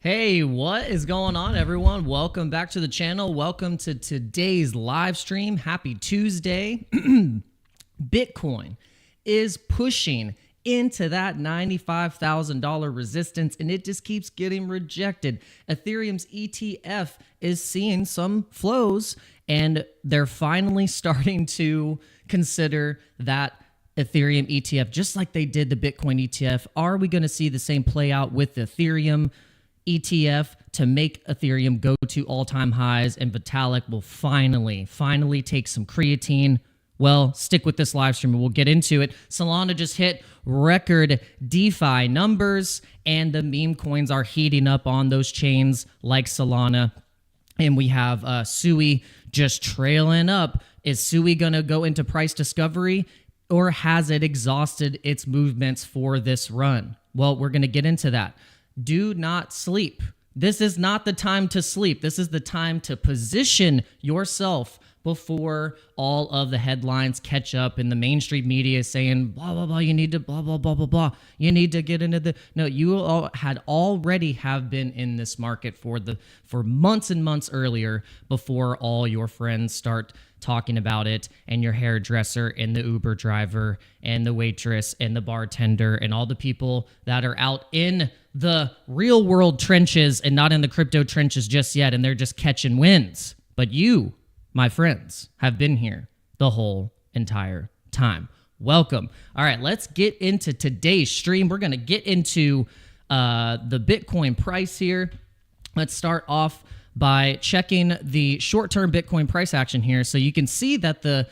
Hey, what is going on, everyone? Welcome back to the channel. Welcome to today's live stream. Happy Tuesday. Bitcoin is pushing into that $95,000 resistance, and it just keeps getting rejected. Ethereum's ETF is seeing some flows, and they're finally starting to consider that Ethereum ETF, just like they did the Bitcoin ETF. Are we going to see the same play out with the Ethereum ETF to make Ethereum go to all-time highs, and Vitalik will finally take some creatine? Well, stick with this live stream and we'll get into it. Solana just hit record DeFi numbers, and the meme coins are heating up on those chains like Solana. And we have Sui just trailing up. Is Sui going to go into price discovery, or has it exhausted its movements for this run? Well, we're going to get into that. Do not sleep. This is not the time to sleep. This is the time to position yourself before all of the headlines catch up and the mainstream media saying, blah, blah, blah, you need to blah, blah, blah, blah, blah. You need to get into the... No, you all had already have been in this market for months and months earlier, before all your friends start talking about it, and your hairdresser and the Uber driver and the waitress and the bartender and all the people that are out in the real world trenches and not in the crypto trenches just yet, and they're just catching wins. But you, my friends, have been here the whole entire time. Welcome. All right, let's get into today's stream. We're going to get into the Bitcoin price here. Let's start off by checking the short-term Bitcoin price action here. So you can see that the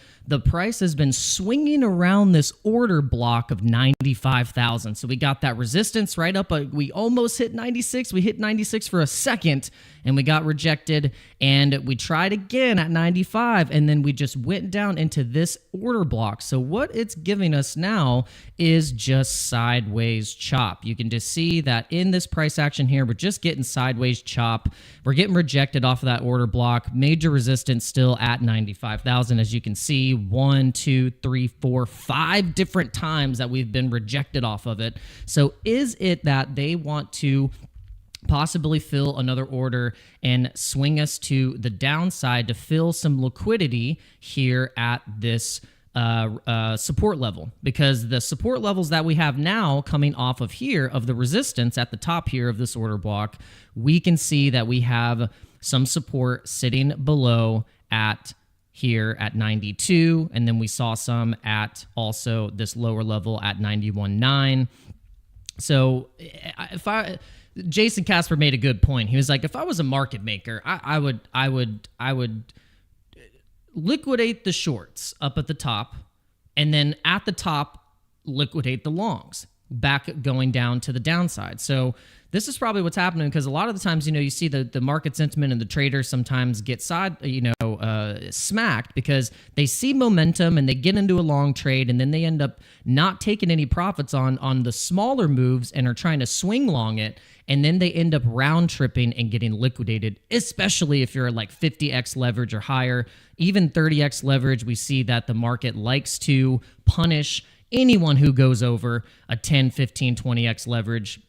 price has been swinging around this order block of 95,000. So we got that resistance right up. We almost hit 96. We hit 96 for a second, and we got rejected. And we tried again at 95, and then we just went down into this order block. So what it's giving us now is just sideways chop. You can just see that in this price action here, we're just getting sideways chop. We're getting rejected off of that order block. Major resistance still at 95,000, as you can see. 1, 2, 3, 4, 5 different times that we've been rejected off of it. So is it that they want to possibly fill another order and swing us to the downside to fill some liquidity here at this support level? Because the support levels that we have now coming off of here, of the resistance at the top here of this order block, we can see that we have some support sitting below at here at 92, and then we saw some at also this lower level at 91.9. So Jason Casper made a good point. He was like, if I was a market maker, I would liquidate the shorts up at the top, and then at the top liquidate the longs, back going down to the downside. So this is probably what's happening, because a lot of the times, you see the market sentiment and the traders sometimes get smacked because they see momentum and they get into a long trade, and then they end up not taking any profits on the smaller moves and are trying to swing long it, and then they end up round tripping and getting liquidated, especially if you're like 50x leverage or higher, even 30x leverage. We see that the market likes to punish anyone who goes over a 10, 15, 20x leverage.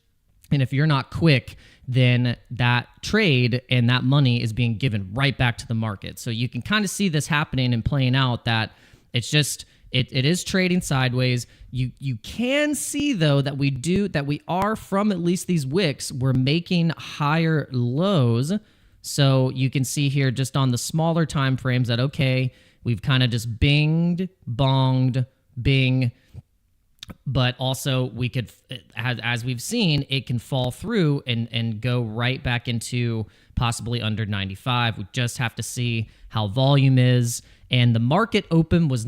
And if you're not quick, then that trade and that money is being given right back to the market. So you can kind of see this happening and playing out, that it's just, it is trading sideways. You can see, though, that we are, from at least these wicks, we're making higher lows. So you can see here just on the smaller time frames that, okay, we've kind of just binged, bonged, bing. But also we could, as we've seen, it can fall through and go right back into possibly under 95. We just have to see how volume is. And the market open was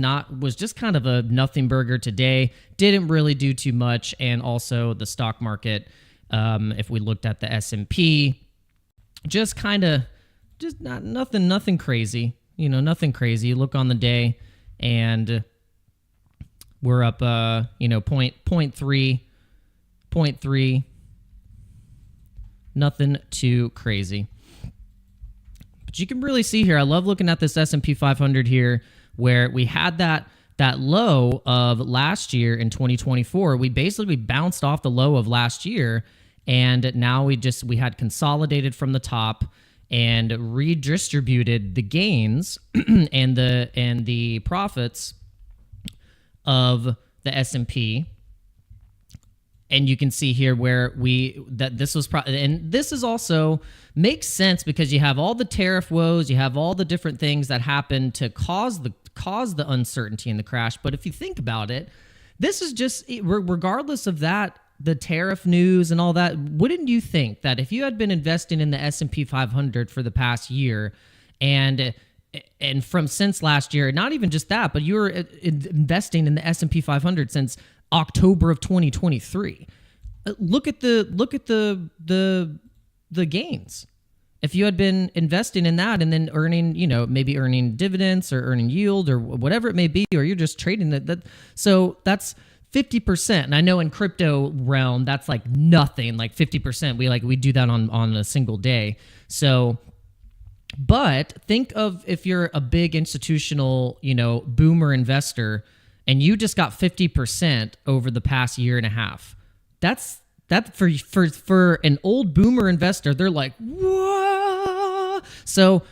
just kind of a nothing burger today. Didn't really do too much. And also the stock market, if we looked at the S&P, just nothing crazy. Nothing crazy. You look on the day and we're up, 0.3, nothing too crazy. But you can really see here, I love looking at this S&P 500 here, where we had that low of last year in 2024. We basically bounced off the low of last year, and now we had consolidated from the top and redistributed the gains and the profits of the S&P. And you can see here where this was and this is also makes sense because you have all the tariff woes, you have all the different things that happen to cause the uncertainty in the crash. But if you think about it, this is just, regardless of that, the tariff news and all that, wouldn't you think that if you had been investing in the S&P 500 for the past year and from since last year, not even just that, but you were investing in the S&P 500 since October of 2023, look at the gains. If you had been investing in that and then earning, maybe earning dividends or earning yield or whatever it may be, or you're just trading that, so that's 50%. And I know in crypto realm, that's like nothing, like 50%. We do that on a single day. So, but think of if you're a big institutional, boomer investor and you just got 50% over the past year and a half. That for an old boomer investor, they're like, whoa. So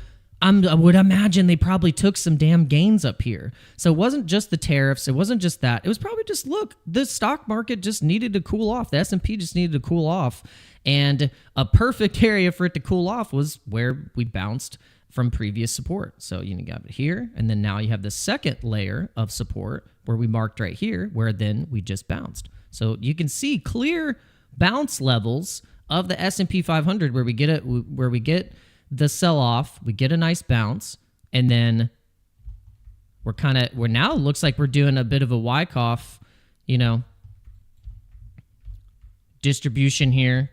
I would imagine they probably took some damn gains up here. So it wasn't just the tariffs. It wasn't just that. It was probably just, look, the stock market just needed to cool off. The S&P just needed to cool off. And a perfect area for it to cool off was where we bounced from previous support. So you got it here. And then now you have the second layer of support where we marked right here, where then we just bounced. So you can see clear bounce levels of the S&P 500 where we get the sell-off, we get a nice bounce, and then we're now looks like we're doing a bit of a Wyckoff, distribution here.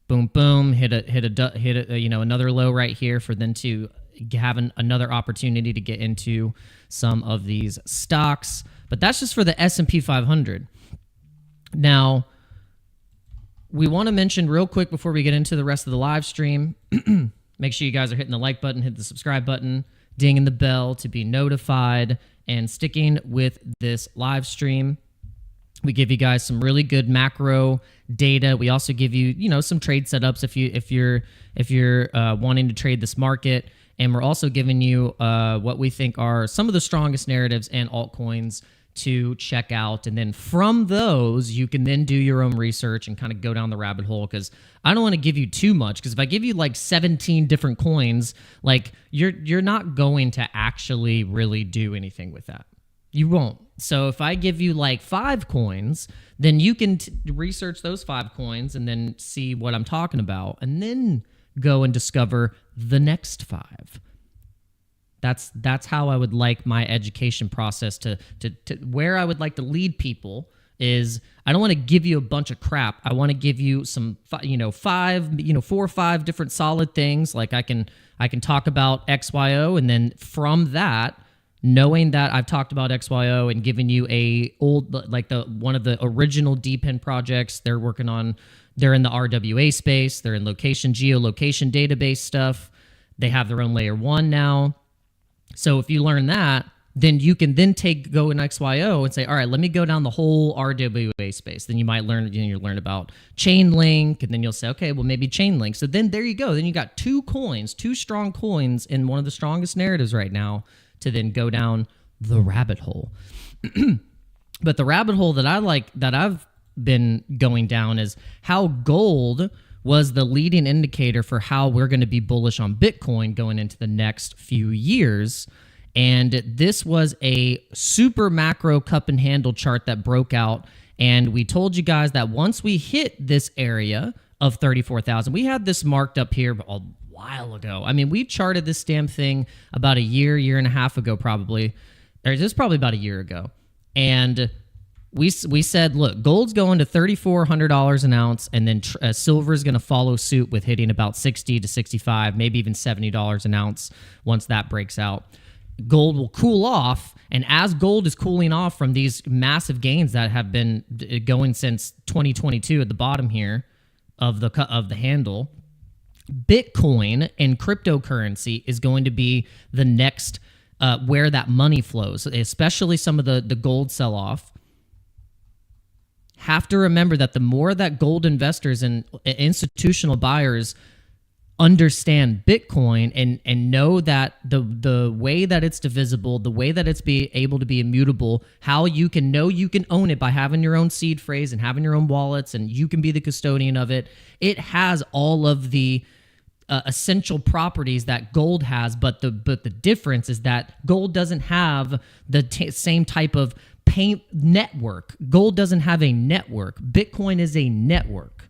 Boom, boom, hit another low right here for then to have another opportunity to get into some of these stocks. But that's just for the S&P 500. Now, we want to mention real quick before we get into the rest of the live stream, make sure you guys are hitting the like button, hit the subscribe button, dinging the bell to be notified, and sticking with this live stream. We give you guys some really good macro data. We also give you, some trade setups if you're wanting to trade this market, and we're also giving you what we think are some of the strongest narratives and altcoins to check out. And then from those, you can then do your own research and kind of go down the rabbit hole, because I don't want to give you too much, because if I give you like 17 different coins, like you're not going to actually really do anything with that. You won't. So if I give you like 5 coins, then you can research those 5 coins and then see what I'm talking about, and then go and discover the next 5. That's how I would like my education process to where I would like to lead people is, I don't want to give you a bunch of crap. I want to give you some, 4 or 5 different solid things. Like I can talk about XYO, and then from that, knowing that I've talked about XYO and given you one of the original DPIN projects they're working on, they're in the RWA space, they're in geolocation database stuff. They have their own layer 1 now. So if you learn that, then you can then go in XYO and say, all right, let me go down the whole RWA space. Then you might learn, you'll learn about Chainlink, and then you'll say, okay, well, maybe Chainlink. So then there you go. Then you got 2 strong coins in one of the strongest narratives right now to then go down the rabbit hole. But the rabbit hole that I've been going down is how gold was the leading indicator for how we're going to be bullish on Bitcoin going into the next few years. And this was a super macro cup and handle chart that broke out. And we told you guys that once we hit this area of 34,000, we had this marked up here a while ago. I mean, we charted this damn thing about a year and a half ago, probably. Or this is probably about a year ago. And we said, look, gold's going to $3,400 an ounce, and then silver is going to follow suit with hitting about $60 to $65, maybe even $70 an ounce once that breaks out. Gold will cool off, and as gold is cooling off from these massive gains that have been going since 2022 at the bottom here of the handle, Bitcoin and cryptocurrency is going to be the next where that money flows, especially some of the gold sell-off. have to remember that the more that gold investors and institutional buyers understand Bitcoin and know that the way that it's divisible, the way that it's able to be immutable, how you can know you can own it by having your own seed phrase and having your own wallets, and you can be the custodian of it. It has all of the essential properties that gold has, but the difference is that gold doesn't have the same type of network. Gold doesn't have a network. Bitcoin is a network.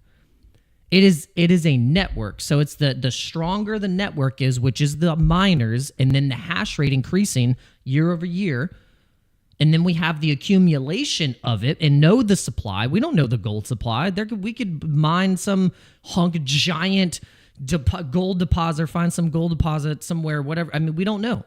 It is a network. So it's the stronger the network is, which is the miners, and then the hash rate increasing year over year. And then we have the accumulation of it and know the supply. We don't know the gold supply. We could mine some giant gold deposit, or find some gold deposit somewhere, whatever. I mean, we don't know.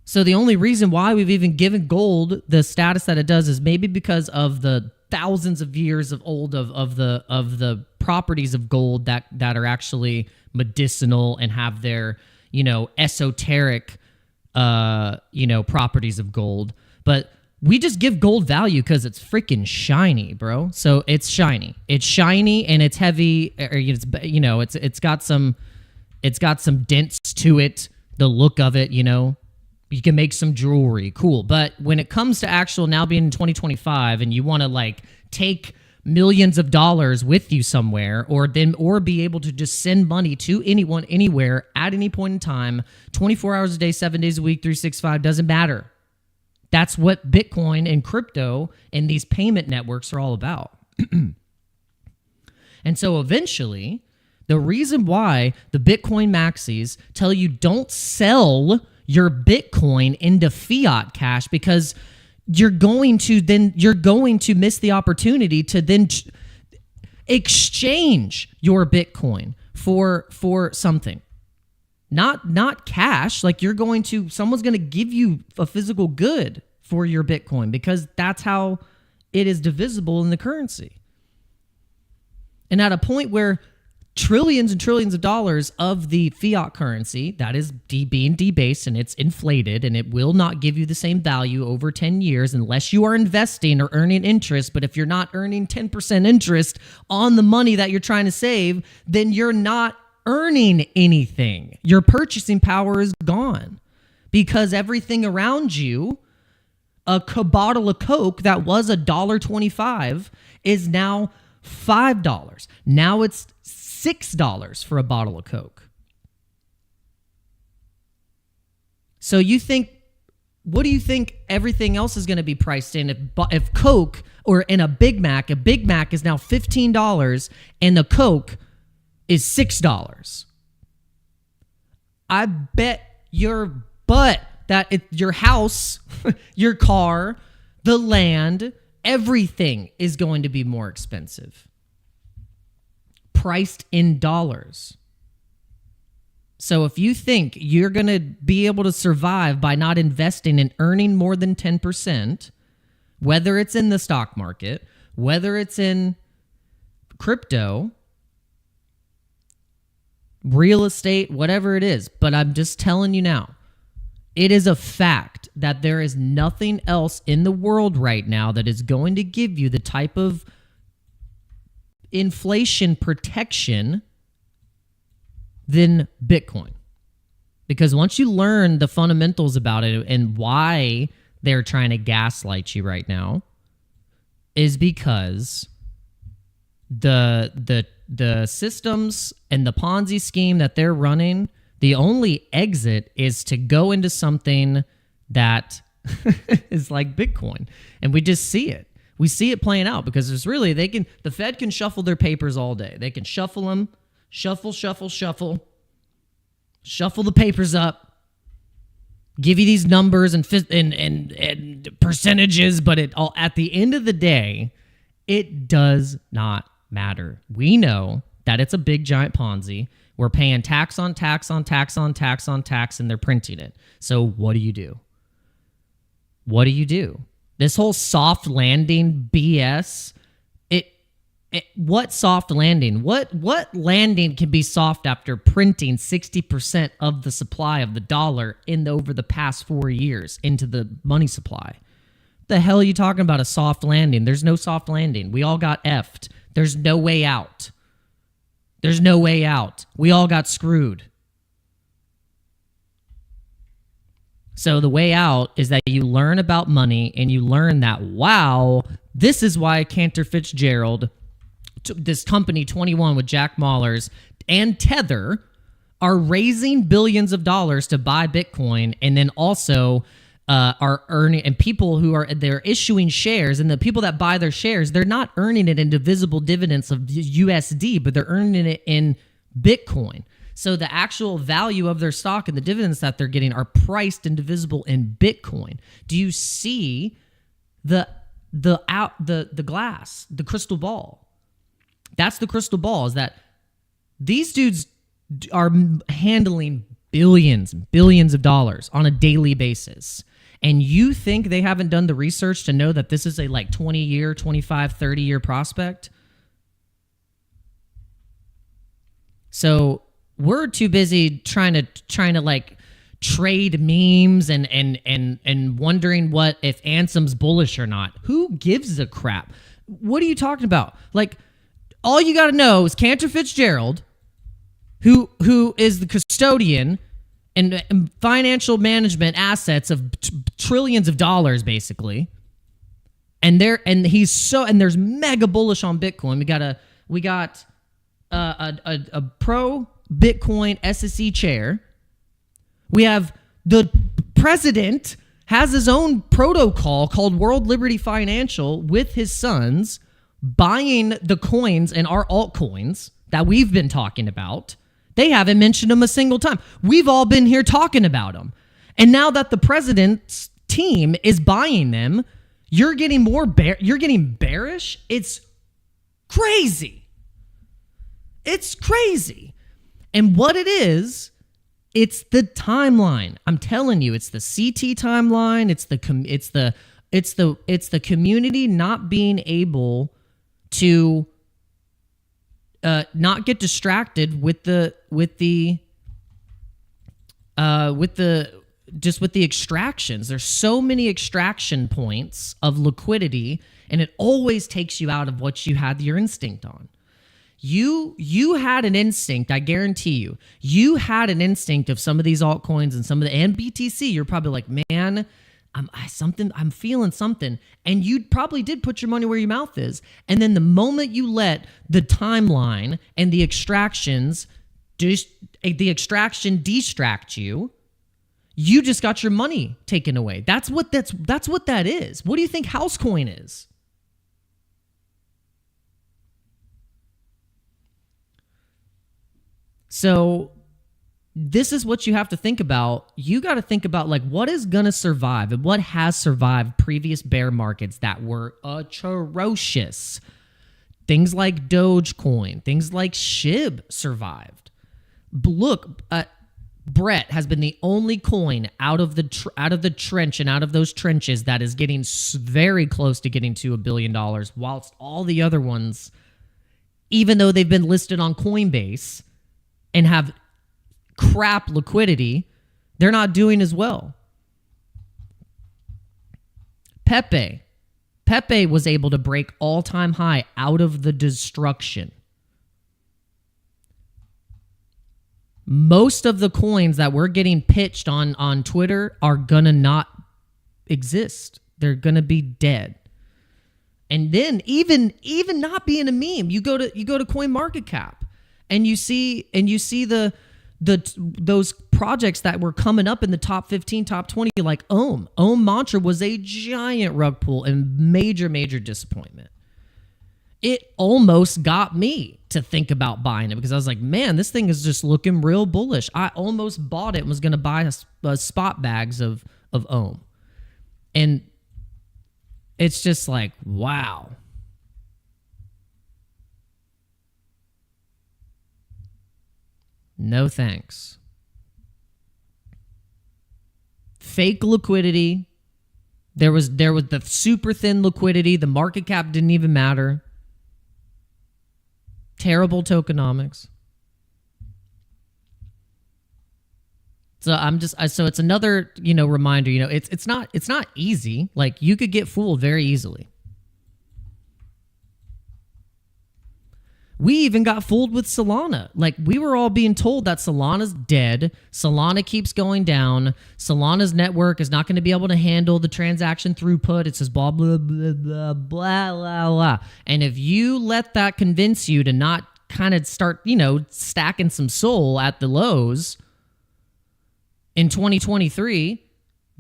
So the only reason why we've even given gold the status that it does is maybe because of the thousands of years of the properties of gold that are actually medicinal and have their, esoteric properties of gold. But we just give gold value because it's freaking shiny, bro. So it's shiny. It's shiny and it's heavy. It's got some dents to it. The look of it, you can make some jewelry, cool. But when it comes to actual now being in 2025, and you want to take millions of dollars with you somewhere, or be able to just send money to anyone, anywhere, at any point in time, 24 hours a day, 7 days a week, 365, doesn't matter. That's what Bitcoin and crypto and these payment networks are all about. And so eventually, the reason why the Bitcoin maxis tell you don't sell your Bitcoin into fiat cash, because you're going to miss the opportunity to then exchange your Bitcoin for something. Not cash. Someone's going to give you a physical good for your Bitcoin, because that's how it is divisible in the currency. And at a point where trillions and trillions of dollars of the fiat currency that is being debased, and it's inflated, and it will not give you the same value over 10 years unless you are investing or earning interest. But if you're not earning 10% interest on the money that you're trying to save, then you're not earning anything. Your purchasing power is gone, because everything around you, a bottle of Coke that was $1.25 is now $5. Now it's $6 for a bottle of Coke. So what do you think everything else is going to be priced in if Coke, or in a Big Mac is now $15 and the Coke is $6? I bet your butt that your house, your car, the land, everything is going to be more expensive, priced in dollars. So if you think you're going to be able to survive by not investing and earning more than 10%, whether it's in the stock market, whether it's in crypto, real estate, whatever it is, but I'm just telling you now, it is a fact that there is nothing else in the world right now that is going to give you the type of inflation protection than Bitcoin. Because once you learn the fundamentals about it and why they're trying to gaslight you right now, is because the systems and the Ponzi scheme that they're running, the only exit is to go into something that is like Bitcoin. And we just see it. We see it playing out, because there's really, the Fed can shuffle their papers all day. They can shuffle them, shuffle the papers up, give you these numbers and percentages, but at the end of the day, it does not matter. We know that it's a big giant Ponzi. We're paying tax on tax on tax on tax on tax, and they're printing it. So what do you do? What do you do? This whole soft landing BS, what soft landing? What landing can be soft after printing 60% of the supply of the dollar over the past 4 years into the money supply? The hell are you talking about a soft landing? There's no soft landing. We all got effed. There's no way out. There's no way out. We all got screwed. So the way out is that you learn about money and you learn that, wow, this is why Cantor Fitzgerald, this company 21 with Jack Mallers and Tether are raising billions of dollars to buy Bitcoin, and then also are earning, and people who are, they're issuing shares, and the people that buy their shares, they're not earning it in divisible dividends of USD, but they're earning it in Bitcoin. So the actual value of their stock and the dividends that they're getting are priced and divisible in Bitcoin. Do you see the glass, the crystal ball? That's the crystal ball, is that these dudes are handling billions and billions of dollars on a daily basis. And you think they haven't done the research to know that this is a like 20-year, 25, 30-year prospect? So we're too busy trying to like trade memes and wondering what if Ansem's bullish or not. Who gives a crap? What are you talking about? Like, all you got to know is Cantor Fitzgerald, who is the custodian and financial management assets of trillions of dollars, basically. And there's mega bullish on Bitcoin. We got a pro Bitcoin SEC chair. We have the president has his own protocol called World Liberty Financial with his sons buying the coins and our altcoins that we've been talking about. They haven't mentioned them a single time. We've all been here talking about them. And now that the president's team is buying them, you're getting bearish. It's crazy. It's crazy. And what it is, it's the timeline. I'm telling you, it's the CT timeline. It's the community not being able to not get distracted with the extractions. There's so many extraction points of liquidity, and it always takes you out of what you had your instinct on. You had an instinct, I guarantee you. You had an instinct of some of these altcoins and BTC. You're probably like, man, I'm feeling something. And you probably did put your money where your mouth is. And then the moment you let the timeline and the extraction distract you, you just got your money taken away. That's what that is. What do you think Housecoin is? So this is what you have to think about. You got to think about like what is going to survive and what has survived previous bear markets that were atrocious. Things like Dogecoin, things like SHIB survived. Look, Brett has been the only coin out of the trench and out of those trenches that is getting very close to getting to $1 billion, whilst all the other ones, even though they've been listed on Coinbase and have crap liquidity, they're not doing as well. Pepe was able to break all-time high out of the destruction. Most of the coins that we're getting pitched on Twitter are gonna not exist. They're gonna be dead. And then even not being a meme, you go to CoinMarketCap and you see those projects that were coming up in the top 15, top 20, like Ohm Mantra was a giant rug pull and major disappointment. It almost got me to think about buying it because I was like, man, this thing is just looking real bullish. I almost bought it and was going to buy a spot bags of Ohm. And it's just like, wow. No thanks. Fake liquidity. There was the super thin liquidity. The market cap didn't even matter. Terrible tokenomics. So so it's another, reminder, it's not easy. Like, you could get fooled very easily. We even got fooled with Solana. Like, we were all being told that Solana's dead. Solana keeps going down. Solana's network is not going to be able to handle the transaction throughput. It says blah, blah, blah, blah, blah, blah, blah. And if you let that convince you to not kind of start, stacking some SOL at the lows in 2023,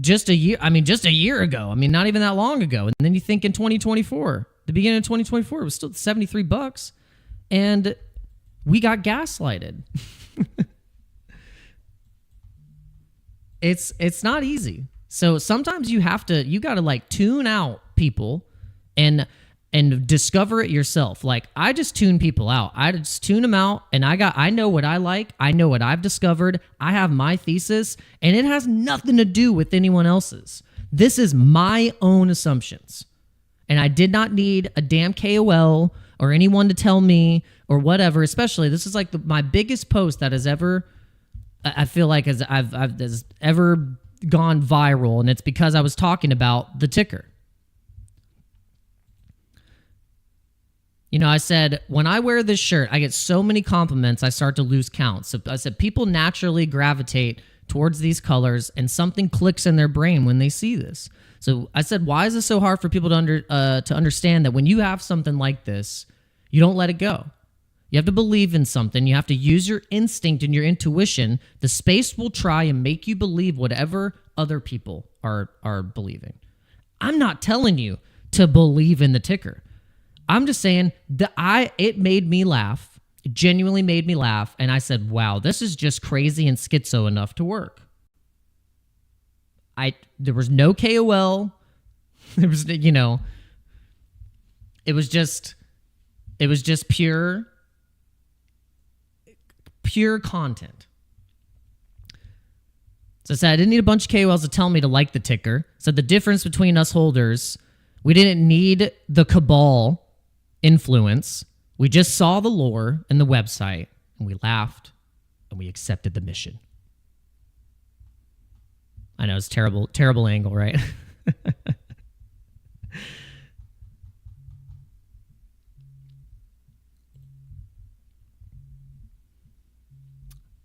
just a year ago, not even that long ago. And then you think in 2024, the beginning of 2024, it was still $73. And we got gaslighted. It's not easy. So sometimes you gotta like tune out people and discover it yourself. Like, I just tune people out. I just tune them out, and I know what I like. I know what I've discovered. I have my thesis, and it has nothing to do with anyone else's. This is my own assumptions. And I did not need a damn KOL or anyone to tell me or whatever. Especially, this is like my biggest post that has ever, I feel like, has ever gone viral, and it's because I was talking about the ticker. I said, when I wear this shirt, I get so many compliments, I start to lose count. So I said, people naturally gravitate towards these colors, and something clicks in their brain when they see this. So I said, why is it so hard for people to understand that when you have something like this, you don't let it go? You have to believe in something. You have to use your instinct and your intuition. The space will try and make you believe whatever other people are believing. I'm not telling you to believe in the ticker. I'm just saying that it made me laugh. It genuinely made me laugh. And I said, wow, this is just crazy and schizo enough to work. There was no KOL. There was, it was just pure content. So I said, I didn't need a bunch of KOLs to tell me to like the ticker. So the difference between us holders, we didn't need the cabal influence. We just saw the lore and the website, and we laughed, and we accepted the mission. I know, it's terrible angle, right?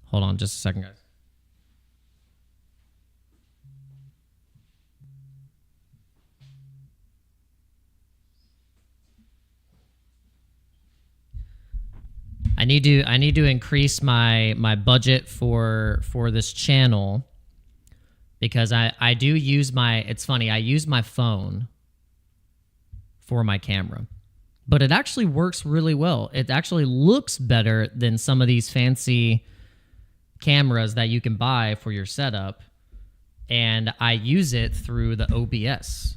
Hold on just a second, guys. I need to increase my budget for this channel, because I do use it's funny, I use my phone for my camera, but it actually works really well. It actually looks better than some of these fancy cameras that you can buy for your setup, and I use it through the OBS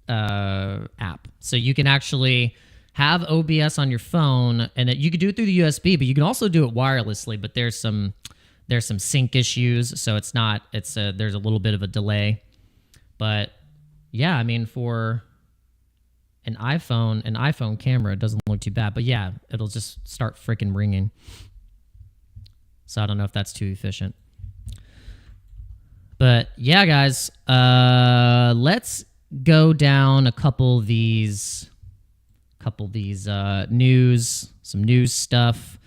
app. So you can actually have OBS on your phone, and you could do it through the USB, but you can also do it wirelessly. But there's some sync issues, so there's a little bit of a delay. But yeah, for an iPhone camera, it doesn't look too bad. But yeah, it'll just start freaking ringing. So I don't know if that's too efficient. But yeah, guys, let's go down a couple of these news, some news stuff.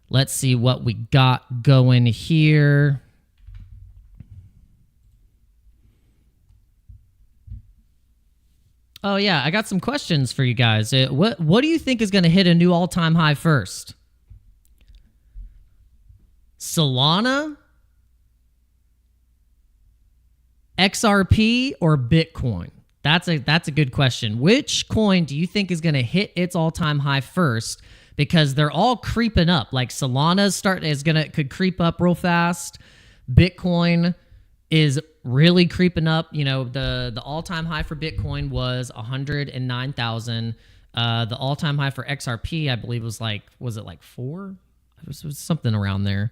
Let's see what we got going here. Oh yeah, I got some questions for you guys. What do you think is going to hit a new all-time high first? Solana, XRP, or Bitcoin? That's a good question. Which coin do you think is going to hit its all-time high first? Because they're all creeping up. Like Solana could creep up real fast. Bitcoin is really creeping up. The all-time high for Bitcoin was 109,000. The all-time high for XRP, I believe, was it like 4? It was something around there.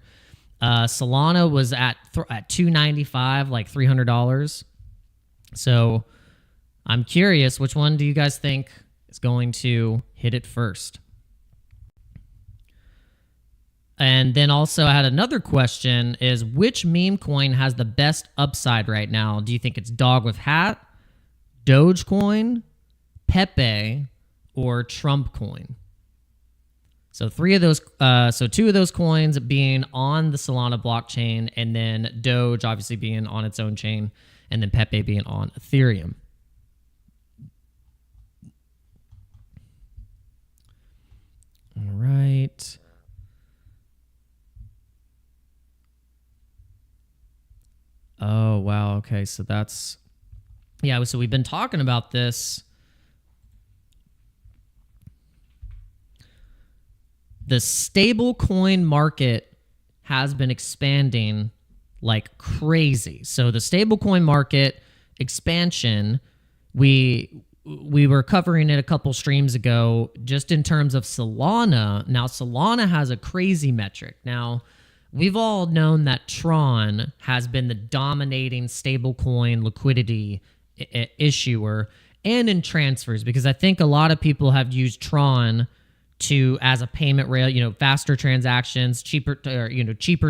Solana was at 295, like $300. So I'm curious, which one do you guys think is going to hit it first? And then also I had another question is, which meme coin has the best upside right now? Do you think it's Dog with Hat, Dogecoin, Pepe, or Trump coin? So two of those coins being on the Solana blockchain, and then Doge obviously being on its own chain, and then Pepe being on Ethereum. All right. Oh, wow. Okay. So that's, yeah. So we've been talking about this. The stable coin market has been expanding like crazy. So the stable coin market expansion, we were covering it a couple streams ago, just in terms of Solana. Now, Solana has a crazy metric. Now, we've all known that Tron has been the dominating stablecoin liquidity issuer and in transfers, because I think a lot of people have used Tron as a payment rail, faster transactions, cheaper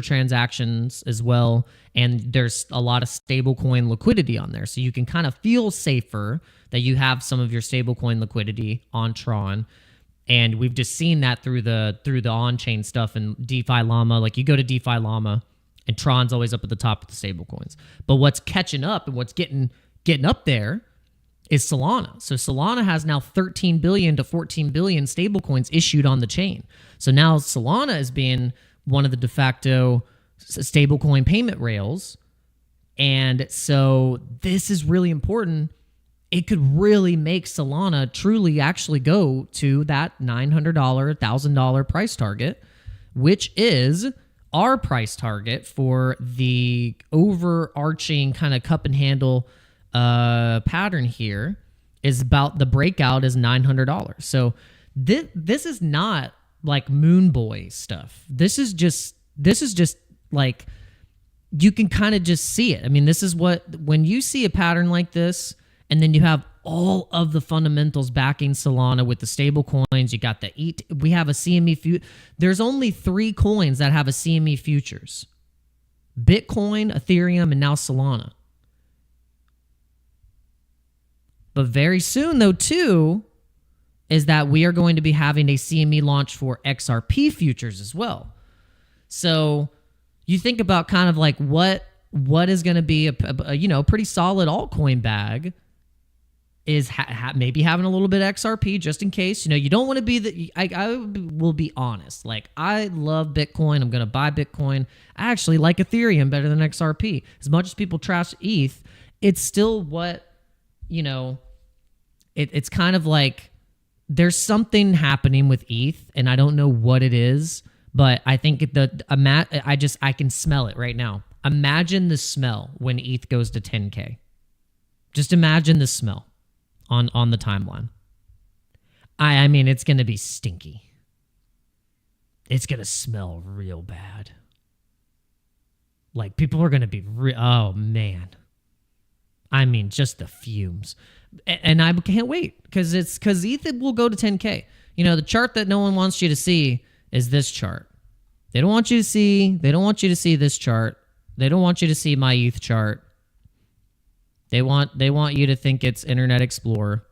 transactions as well. And there's a lot of stablecoin liquidity on there. So you can kind of feel safer that you have some of your stablecoin liquidity on Tron. And we've just seen that through the on-chain stuff and DeFi Llama. Like, you go to DeFi Llama and Tron's always up at the top of the stablecoins. But what's catching up and what's getting up there is Solana. So Solana has now 13 billion to 14 billion stablecoins issued on the chain. So now Solana is being one of the de facto stablecoin payment rails. And so this is really important. It could really make Solana truly actually go to that $900, $1,000 price target, which is our price target for the overarching kind of cup and handle pattern here. Is about the breakout is $900. So this is not like moon boy stuff. This is just like, you can kind of just see it. I mean, this is when you see a pattern like this, and then you have all of the fundamentals backing Solana with the stable coins. You got the ETH. We have a CME. There's only 3 coins that have a CME futures: Bitcoin, Ethereum, and now Solana. But very soon, though, too, is that we are going to be having a CME launch for XRP futures as well. So you think about kind of like what is going to be a pretty solid altcoin bag is maybe having a little bit of XRP just in case. You don't want to be I will be honest. Like, I love Bitcoin. I'm going to buy Bitcoin. I actually like Ethereum better than XRP. As much as people trash ETH, it's still what, it's kind of like there's something happening with ETH, and I don't know what it is, but I think I can smell it right now. Imagine the smell when ETH goes to 10K. Just imagine the smell on the timeline. I mean, it's going to be stinky. It's going to smell real bad. Like, people are going to be oh man. I mean, just the fumes. And I can't wait because ETH will go to 10K. The chart that no one wants you to see is this chart. They don't want you to see this chart. They don't want you to see my ETH chart. They want you to think it's Internet Explorer.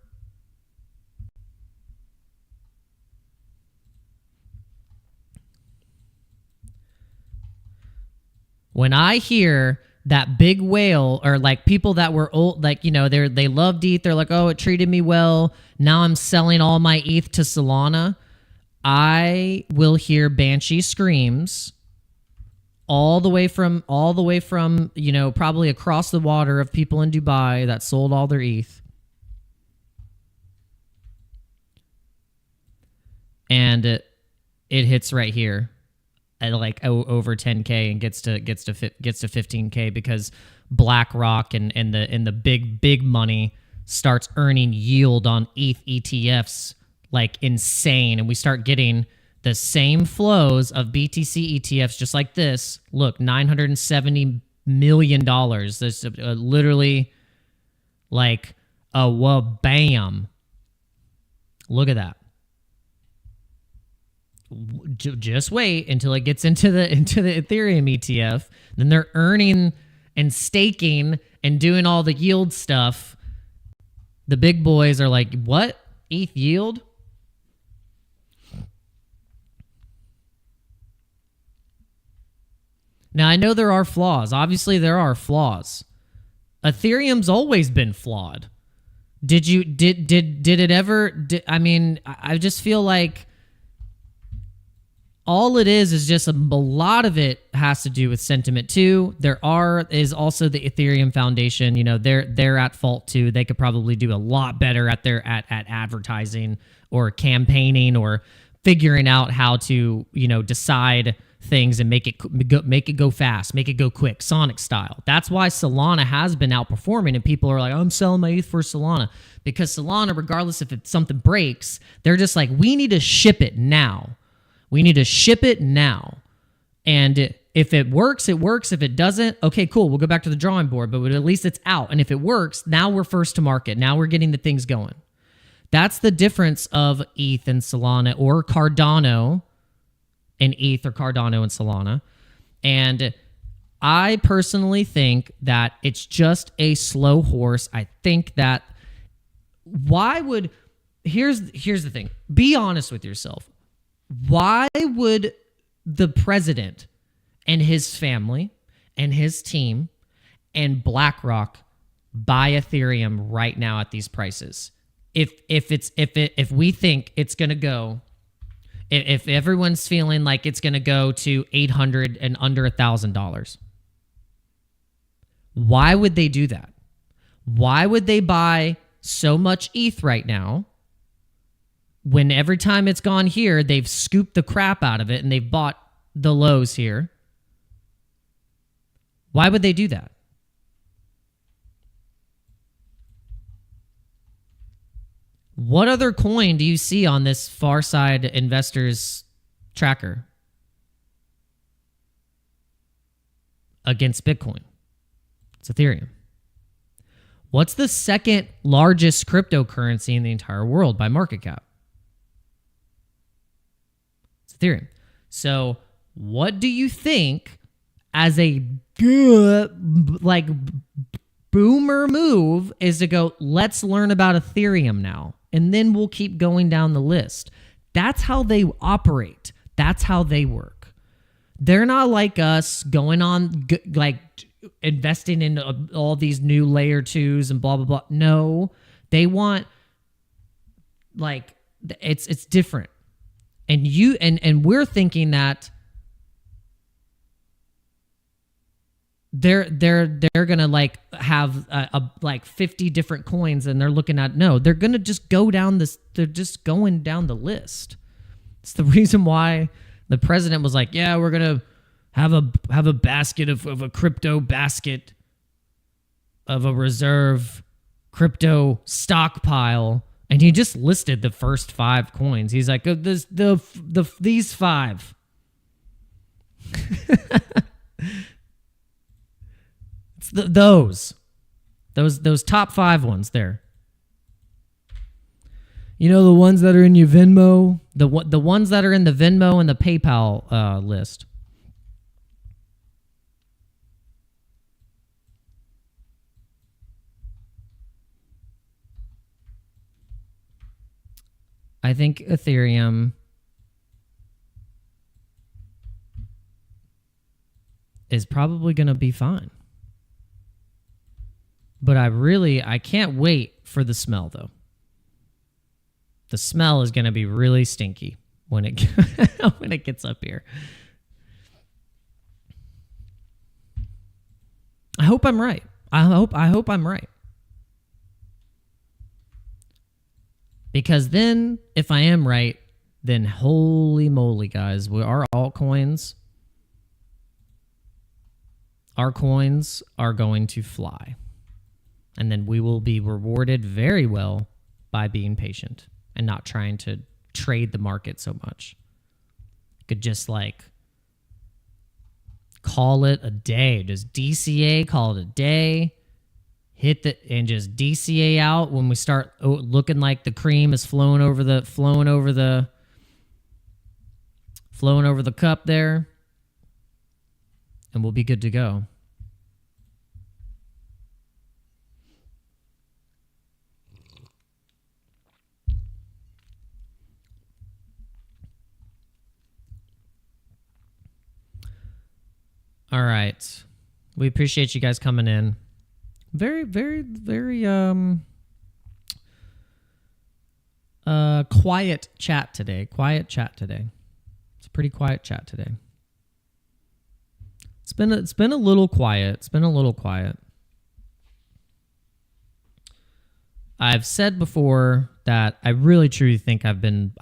When I hear that big whale, or like people that were old, like, they loved ETH. They're like, oh, it treated me well. Now I'm selling all my ETH to Solana. I will hear banshee screams all the way from, probably across the water, of people in Dubai that sold all their ETH. And it hits right here at like over 10K and gets to 15K because BlackRock and the big money starts earning yield on ETH ETFs like insane, and we start getting the same flows of BTC ETFs just like this. Look, $970 million. This literally like whoa, bam. Look at that. Just wait until it gets into the Ethereum ETF. Then they're earning and staking and doing all the yield stuff. The big boys are like, what? ETH yield? Now, I know there are flaws. Obviously, there are flaws. Ethereum's always been flawed. Did it ever? I mean, I just feel like all it is just a lot of it has to do with sentiment too. Is also the Ethereum Foundation. You know, they're at fault too. They could probably do a lot better at advertising or campaigning or figuring out how to, you know, decide things and make it go fast, make it go quick, Sonic style. That's why Solana has been outperforming, and people are like, I'm selling my ETH for Solana, because Solana, regardless if something breaks, they're just like, we need to ship it now. We need to ship it now. And if it works, it works. If it doesn't, okay, cool. We'll go back to the drawing board, but at least it's out. And if it works, now we're first to market. Now we're getting the things going. That's the difference of ETH and Solana, or Cardano and ETH, or Cardano and Solana. And I personally think that it's just a slow horse. I think that here's the thing. Be honest with yourself. Why would the president and his family and his team and BlackRock buy Ethereum right now at these prices? If we think it's going to go, if everyone's feeling like it's going to go to $800 and under $1,000, why would they do that? Why would they buy so much ETH right now when every time it's gone here, they've scooped the crap out of it and they've bought the lows here? Why would they do that? What other coin do you see on this Far Side Investors tracker against Bitcoin? It's Ethereum. What's the second largest cryptocurrency in the entire world by market cap? It's Ethereum. So what do you think, as a good, like, boomer move, is to go, let's learn about Ethereum now, and then we'll keep going down the list? That's how they operate. That's how they work. They're not like us going on, like, investing in all these new layer twos and blah, blah, blah. No, they want, like, it's different. And we're thinking that they're gonna, like, have like 50 different coins, and they're looking at, no, they're gonna just go down this. They're just going down the list. It's the reason why the president was like, yeah, we're gonna have a basket of a crypto basket of a reserve crypto stockpile, and he just listed the first 5 coins. He's like, these 5. It's those top 5 ones there. You know, the ones that are in your Venmo, the ones that are in the Venmo and the PayPal list. I think Ethereum is probably going to be fine. But I can't wait for the smell, though. The smell is going to be really stinky when it when it gets up here. I hope I'm right. I hope I'm right. Because then, if I am right, then holy moly, guys, our altcoins, our coins are going to fly. And then we will be rewarded very well by being patient and not trying to trade the market so much. Could just, like, call it a day. Just DCA, call it a day. And just DCA out when we start looking like the cream is flowing over the flowing over the cup there, and we'll be good to go. All right. We appreciate you guys coming in. Very, very, very quiet chat today. Quiet chat today. It's a pretty quiet chat today. It's been a little quiet. It's been a little quiet. I've said before that I really truly think I've been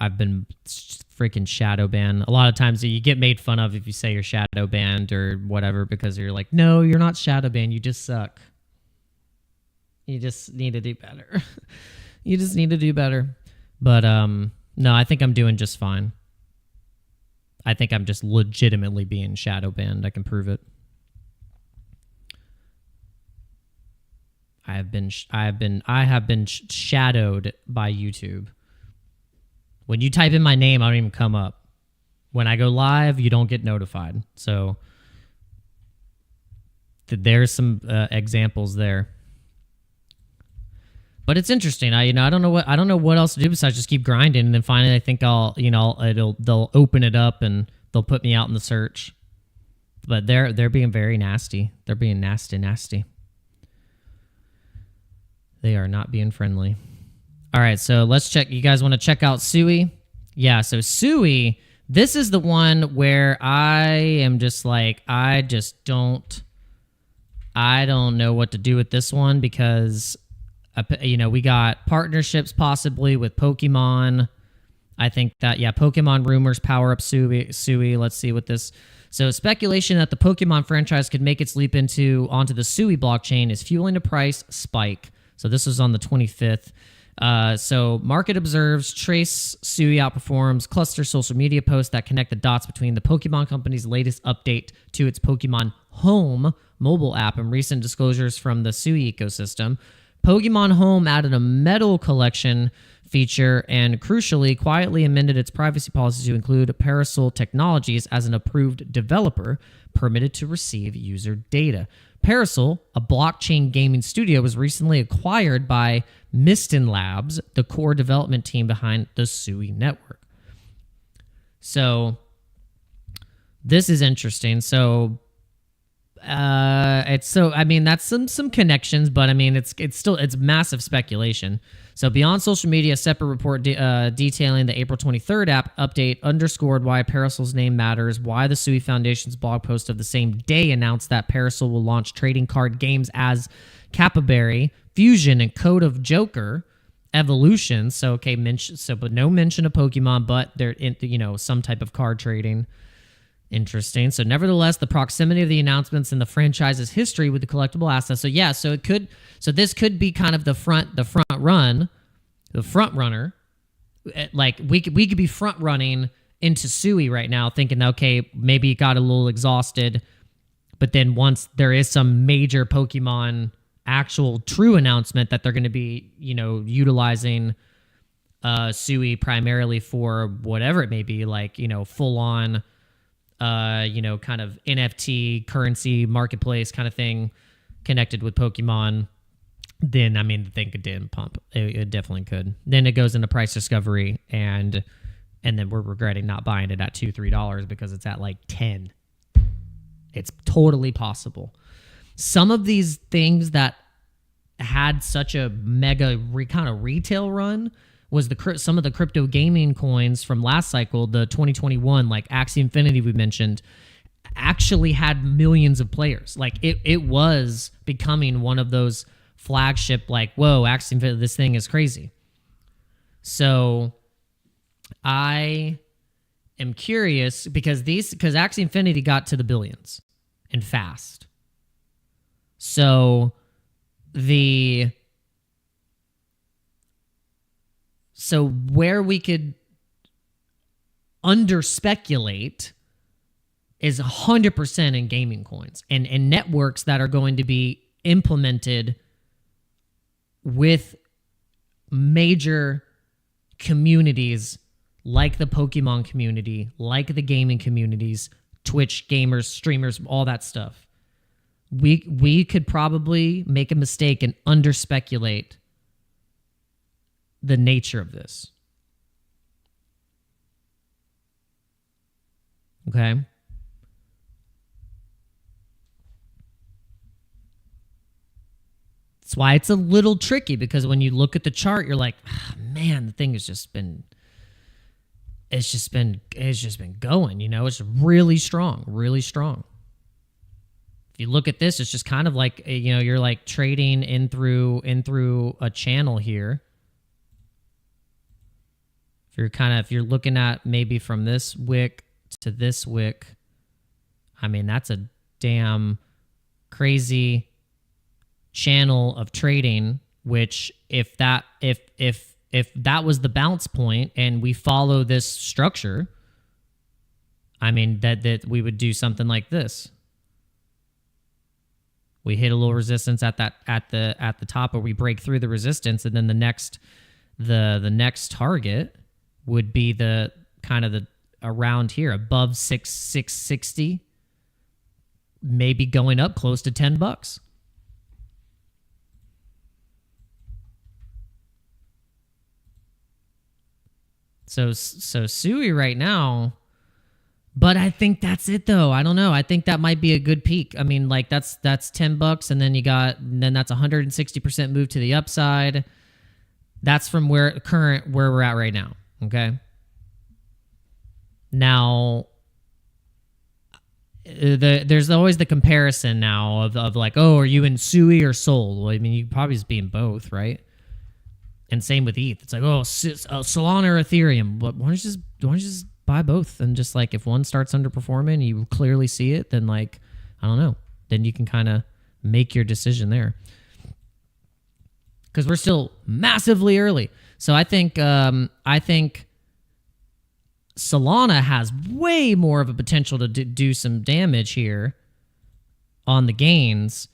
freaking shadow banned. A lot of times you get made fun of if you say you're shadow banned or whatever, because you're like, no, you're not shadow banned. You just suck. You just need to do better. You just need to do better. But no, I think I'm doing just fine. I think I'm just legitimately being shadow banned. I can prove it. I have been shadowed by YouTube. When you type in my name, I don't even come up. When I go live, you don't get notified. So there's some examples there. But it's interesting. I don't know what else to do besides just keep grinding, and then finally I think they'll open it up and they'll put me out in the search. But they're being very nasty. They're being nasty. They are not being friendly. All right, so let's check. You guys want to check out Sui? Yeah, so Sui, this is the one where I am just like, I don't know what to do with this one, because we got partnerships possibly with Pokemon. I think that, Pokemon rumors power up Sui. Let's see what this. So speculation that the Pokemon franchise could make its leap onto the Sui blockchain is fueling a price spike. So this was on the 25th. So market observes Trace Sui outperforms cluster social media posts that connect the dots between the Pokemon company's latest update to its Pokemon Home mobile app and recent disclosures from the Sui ecosystem. Pokemon Home added a medal collection feature and, crucially, quietly amended its privacy policy to include Parasol Technologies as an approved developer permitted to receive user data. Parasol, a blockchain gaming studio, was recently acquired by Miston Labs, the core development team behind the Sui network. So this is interesting. So that's some connections, but I mean it's massive speculation. So beyond social media, a separate report detailing the April 23rd app update underscored why Parasol's name matters, why the Sui Foundation's blog post of the same day announced that Parasol will launch trading card games as Capyberry, Fusion, and Code of Joker Evolution. So but no mention of Pokemon, but they're in, some type of card trading. Interesting. So nevertheless, the proximity of the announcements in the franchise's history with the collectible assets. So this could be kind of the front runner. Like we could be front running into Sui right now, thinking, okay, maybe it got a little exhausted, but then once there is some major Pokemon actual true announcement that they're going to be, utilizing Sui primarily for whatever it may be, like, full on kind of NFT currency marketplace kind of thing connected with Pokemon, then the thing could damn pump. It definitely could. Then it goes into price discovery, and then we're regretting not buying it at $2-3 because it's at like 10. It's totally possible. Some of these things that had such a mega kind of retail run was some of the crypto gaming coins from last cycle, the 2021, like Axie Infinity we mentioned, actually had millions of players. Like it was becoming one of those flagship, like, whoa, Axie Infinity, this thing is crazy. So I am curious because Axie Infinity got to the billions and fast. So where we could under-speculate is 100% in gaming coins and networks that are going to be implemented with major communities like the Pokemon community, like the gaming communities, Twitch gamers, streamers, all that stuff. We could probably make a mistake and under-speculate the nature of this. Okay? That's why it's a little tricky, because when you look at the chart, you're like, man, the thing has just been, it's just been going, you know, it's really strong, really strong. If you look at this, it's just kind of like, you know, you're like trading in through a channel here. If you're looking at maybe from this wick to this wick, I mean, that's a damn crazy channel of trading, which if that was the bounce point and we follow this structure, I mean, that we would do something like this. We hit a little resistance at the top, or we break through the resistance, and then the next target would be the kind of the around here above 660, maybe going up close to $10. So SUI right now, but I think that's it though. I don't know. I think that might be a good peak. I mean, like that's $10, and then that's 160% move to the upside. That's from where we're at right now. Okay. Now, there's always the comparison now of like, oh, are you in SUI or SOL? Well, I mean, you probably just be in both, right? And same with ETH. It's like, oh, Solana or Ethereum. But why don't you just buy both? And just like, if one starts underperforming, you clearly see it, then like, I don't know. Then you can kind of make your decision there. Because we're still massively early. So I think Solana has way more of a potential to do some damage here on the gains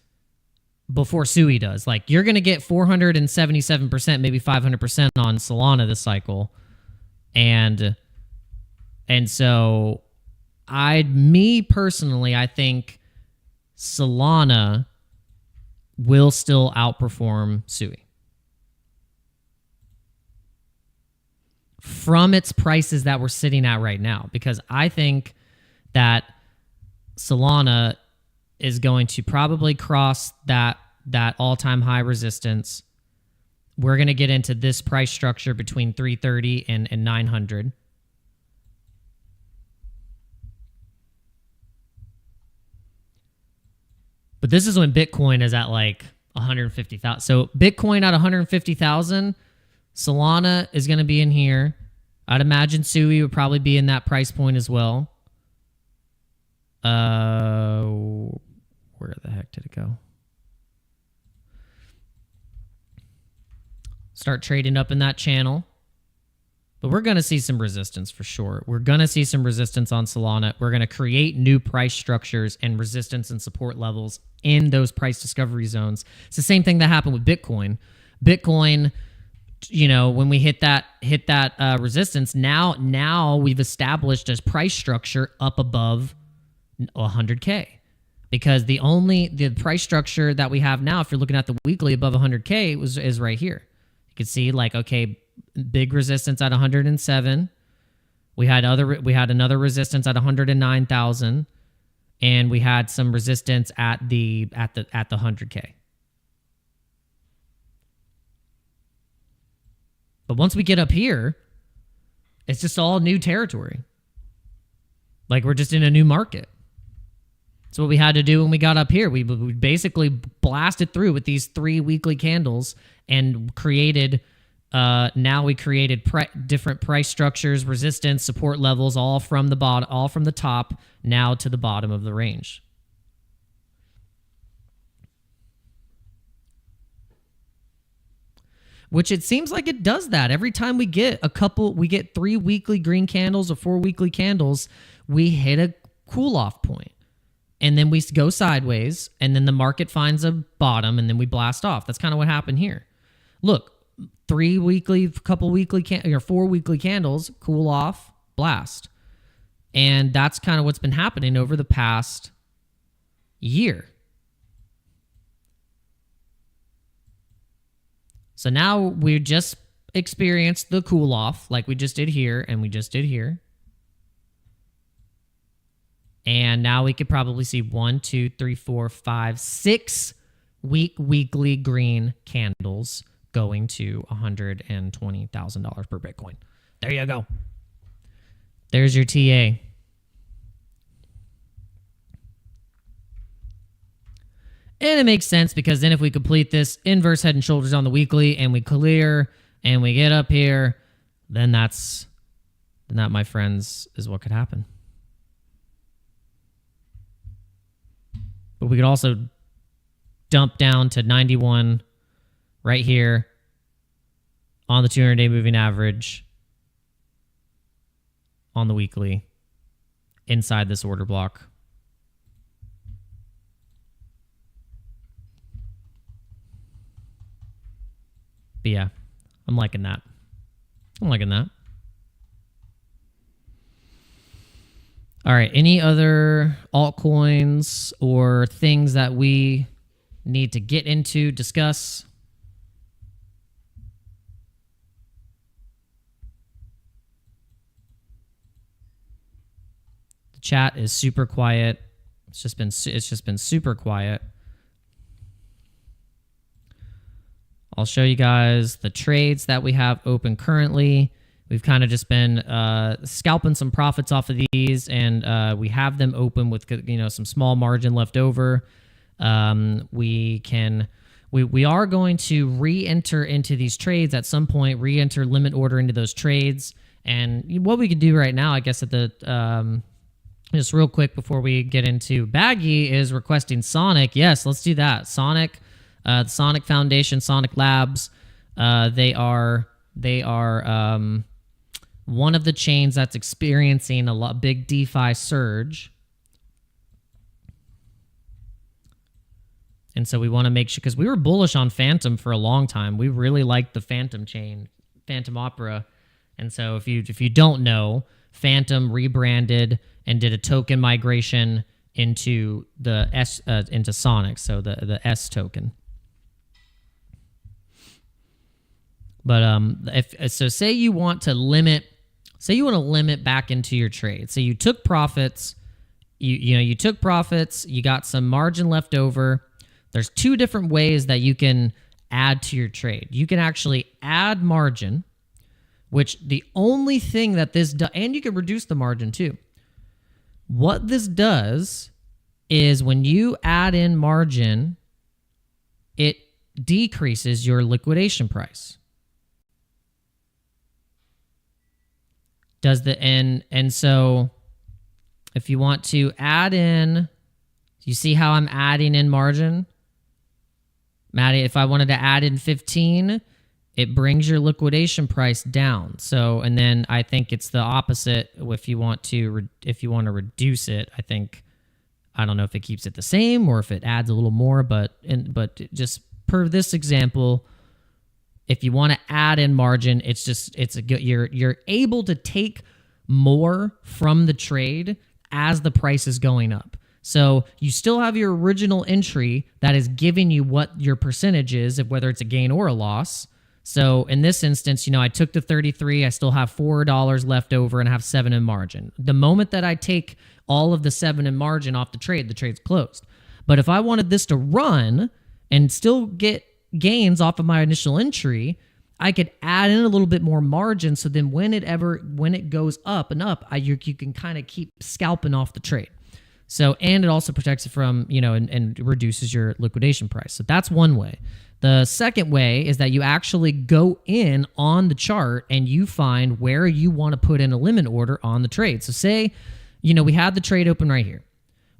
before SUI does. Like, you're going to get 477%, maybe 500% on Solana this cycle. And so me personally, I think Solana will still outperform SUI from its prices that we're sitting at right now, because I think that Solana is going to probably cross that all-time high resistance. We're going to get into this price structure between 330 and 900. But this is when Bitcoin is at like 150,000. So Bitcoin at 150,000, Solana is going to be in here. I'd imagine SUI would probably be in that price point as well. Where the heck did it go? Start trading up in that channel. But we're going to see some resistance for sure. We're going to see some resistance on Solana. We're going to create new price structures and resistance and support levels in those price discovery zones. It's the same thing that happened with Bitcoin. Bitcoin, you know, when we hit that resistance, now we've established a price structure up above 100K. Because the price structure that we have now, if you're looking at the weekly above 100K, is right here. You can see, like, okay, big resistance at 107. We had another resistance at 109,000, and we had some resistance at the 100K. But once we get up here, it's just all new territory. Like, we're just in a new market. That's what we had to do when we got up here. We basically blasted through with these 3 weekly candles and created. Now we created different price structures, resistance, support levels, all from the bottom, all from the top, now to the bottom of the range. Which it seems like it does that every time we get 3 weekly green candles or 4 weekly candles, we hit a cool off point. And then we go sideways, and then the market finds a bottom, and then we blast off. That's kind of what happened here. Look, 4 weekly candles, cool off, blast. And that's kind of what's been happening over the past year. So now we just experienced the cool off like we just did here and we just did here. And now we could probably see 1, 2, 3, 4, 5, 6 weekly green candles going to $120,000 per Bitcoin. There you go. There's your TA. And it makes sense because then if we complete this inverse head and shoulders on the weekly and we clear and we get up here, then that, my friends, is what could happen. But we could also dump down to 91 right here on the 200-day moving average on the weekly inside this order block. But yeah, I'm liking that. I'm liking that. All right, any other altcoins or things that we need to get into, discuss? The chat is super quiet. It's just been super quiet. I'll show you guys the trades that we have open currently. We've kind of just been scalping some profits off of these, and we have them open with some small margin left over. We are going to re-enter into these trades at some point, re-enter limit order into those trades. And what we could do right now, I guess, at the just real quick before we get into Baggy, is requesting Sonic. Yes, let's do that. Sonic. The Sonic Foundation, Sonic Labs, they are one of the chains that's experiencing a big DeFi surge. And so we want to make sure, because we were bullish on Phantom for a long time. We really liked the Phantom chain, Phantom Opera. And so if you don't know, Phantom rebranded and did a token migration into the into Sonic, so the S token. But say you want to limit back into your trade. So you took profits, you took profits, you got some margin left over. There's two different ways that you can add to your trade. You can actually add margin, which the only thing that this does, and you can reduce the margin too. What this does is when you add in margin, it decreases your liquidation price. And so if you want to add in, you see how I'm adding in margin? Maddie, if I wanted to add in 15, it brings your liquidation price down. So, and then I think it's the opposite if you want to reduce it. I don't know if it keeps it the same or if it adds a little more, but just per this example, if you want to add in margin, you're able to take more from the trade as the price is going up. So you still have your original entry that is giving you what your percentage is, whether it's a gain or a loss. So in this instance, I took the 33, I still have $4 left over and I have 7 in margin. The moment that I take all of the 7 in margin off the trade's closed. But if I wanted this to run and still get gains off of my initial entry, I could add in a little bit more margin. So then when it goes up and up, you can kind of keep scalping off the trade. So, and it also protects it from, and reduces your liquidation price. So that's one way. The second way is that you actually go in on the chart and you find where you want to put in a limit order on the trade. So say, we had the trade open right here.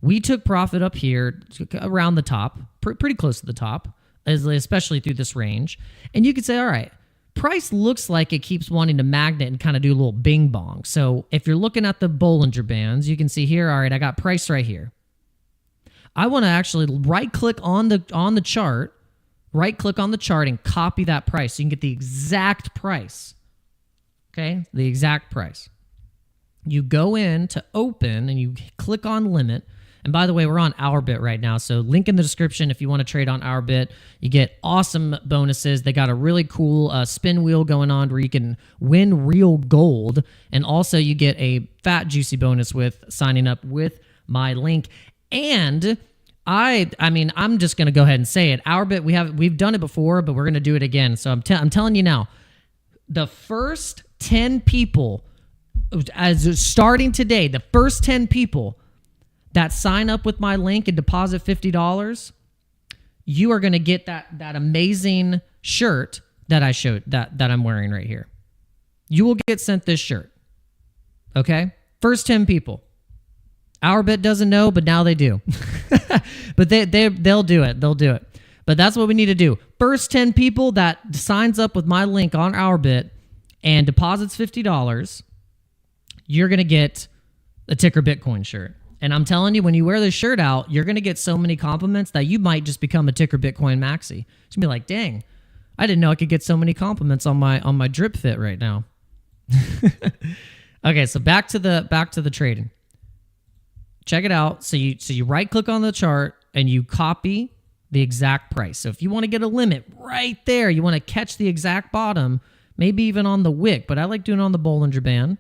We took profit up here around the top, pretty close to the top, especially through this range. And you could say, all right, price looks like it keeps wanting to magnet and kind of do a little bing bong. So if you're looking at the Bollinger Bands, you can see here, all right, I got price right here. I want to actually right click on the chart right click on the chart and copy that price so you can get the exact price. Okay, the exact price. You go in to open and you click on limit. And by the way, we're on OURBIT right now, so link in the description if you want to trade on OURBIT. You get awesome bonuses. They got a really cool spin wheel going on where you can win real gold, and also you get a fat juicy bonus with signing up with my link. And I mean, I'm just gonna go ahead and say it. OURBIT, we've done it before, but we're gonna do it again. So I'm telling you now, the first 10 people, as starting today, the first 10 people that sign up with my link and deposit $50, you are going to get that amazing shirt that I showed, that I'm wearing right here. You will get sent this shirt. Okay? First 10 people. OURBIT doesn't know, but now they do. But they'll do it. They'll do it. But that's what we need to do. First 10 people that signs up with my link on OURBIT and deposits $50, you're going to get a Ticker Bitcoin shirt. And I'm telling you, when you wear this shirt out, you're going to get so many compliments that you might just become a Ticker Bitcoin maxi. It's going to be like, dang, I didn't know I could get so many compliments on my drip fit right now. Okay, so back to the trading. Check it out. So you right click on the chart and you copy the exact price. So if you want to get a limit right there, you want to catch the exact bottom, maybe even on the wick, but I like doing it on the Bollinger Band.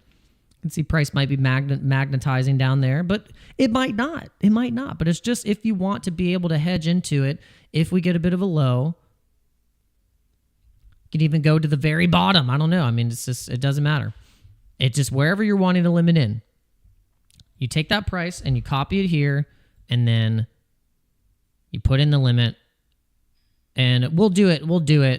You can see price might be magnetizing down there, but it might not. It might not. But it's just if you want to be able to hedge into it, if we get a bit of a low, you can even go to the very bottom. I don't know. I mean, it's just, it doesn't matter. It's just wherever you're wanting to limit in. You take that price and you copy it here, and then you put in the limit. And we'll do it,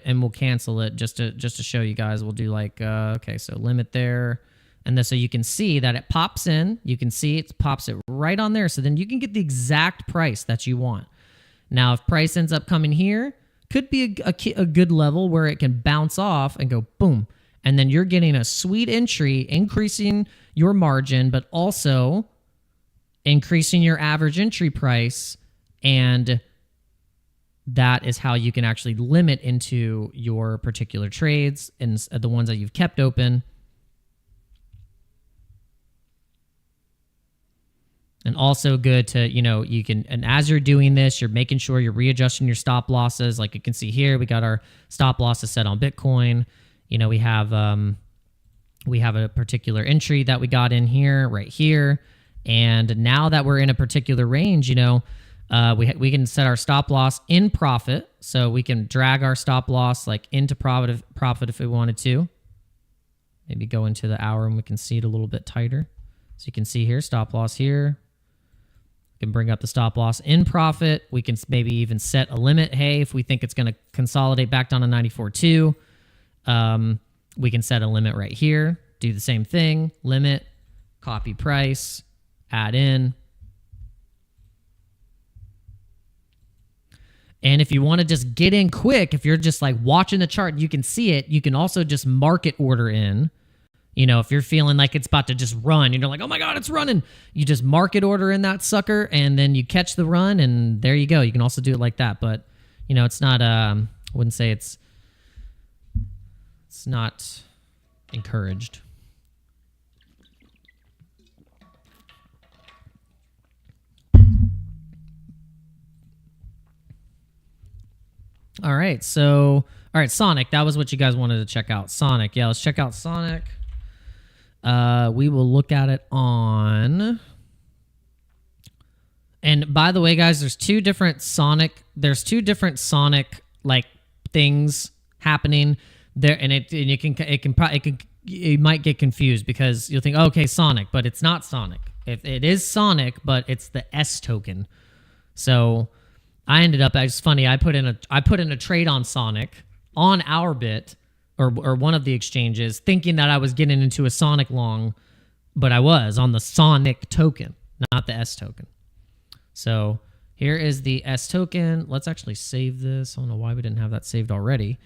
and we'll cancel it just to show you guys. We'll do like, okay, so limit there. And then so you can see that it pops in. You can see it pops it right on there. So then you can get the exact price that you want. Now, if price ends up coming here, could be a good level where it can bounce off and go boom. And then you're getting a sweet entry, increasing your margin, but also increasing your average entry price. And that is how you can actually limit into your particular trades and the ones that you've kept open. And also good to, you can, and as you're doing this, you're making sure you're readjusting your stop losses. Like you can see here, we got our stop losses set on Bitcoin. We have a particular entry that we got in here, right here. And now that we're in a particular range, we can set our stop loss in profit. So we can drag our stop loss like into profit if we wanted to. Maybe go into the hour and we can see it a little bit tighter. So you can see here, stop loss here. We can bring up the stop loss in profit. We can maybe even set a limit. Hey, if we think it's going to consolidate back down to 94.2, we can set a limit right here. Do the same thing, limit, copy price, add in. And if you want to just get in quick, if you're just like watching the chart, you can see it. You can also just market order in. If you're feeling like it's about to just run, you're like, oh my God, it's running. You just market order in that sucker and then you catch the run and there you go. You can also do it like that. But, it's not, I wouldn't say it's not encouraged. All right. Sonic. That was what you guys wanted to check out. Sonic. Yeah, let's check out Sonic. We will look at it on. And by the way, guys, there's two different Sonic like things happening there, and it might get confused because you'll think, oh, okay, Sonic, but it's not Sonic. If it is Sonic, but it's the S token. So I ended up, it's funny, I put in a trade on Sonic on OURBIT or one of the exchanges, thinking that I was getting into a Sonic long, but I was on the Sonic token, not the S token. So here is the S token. Let's actually save this. I don't know why we didn't have that saved already.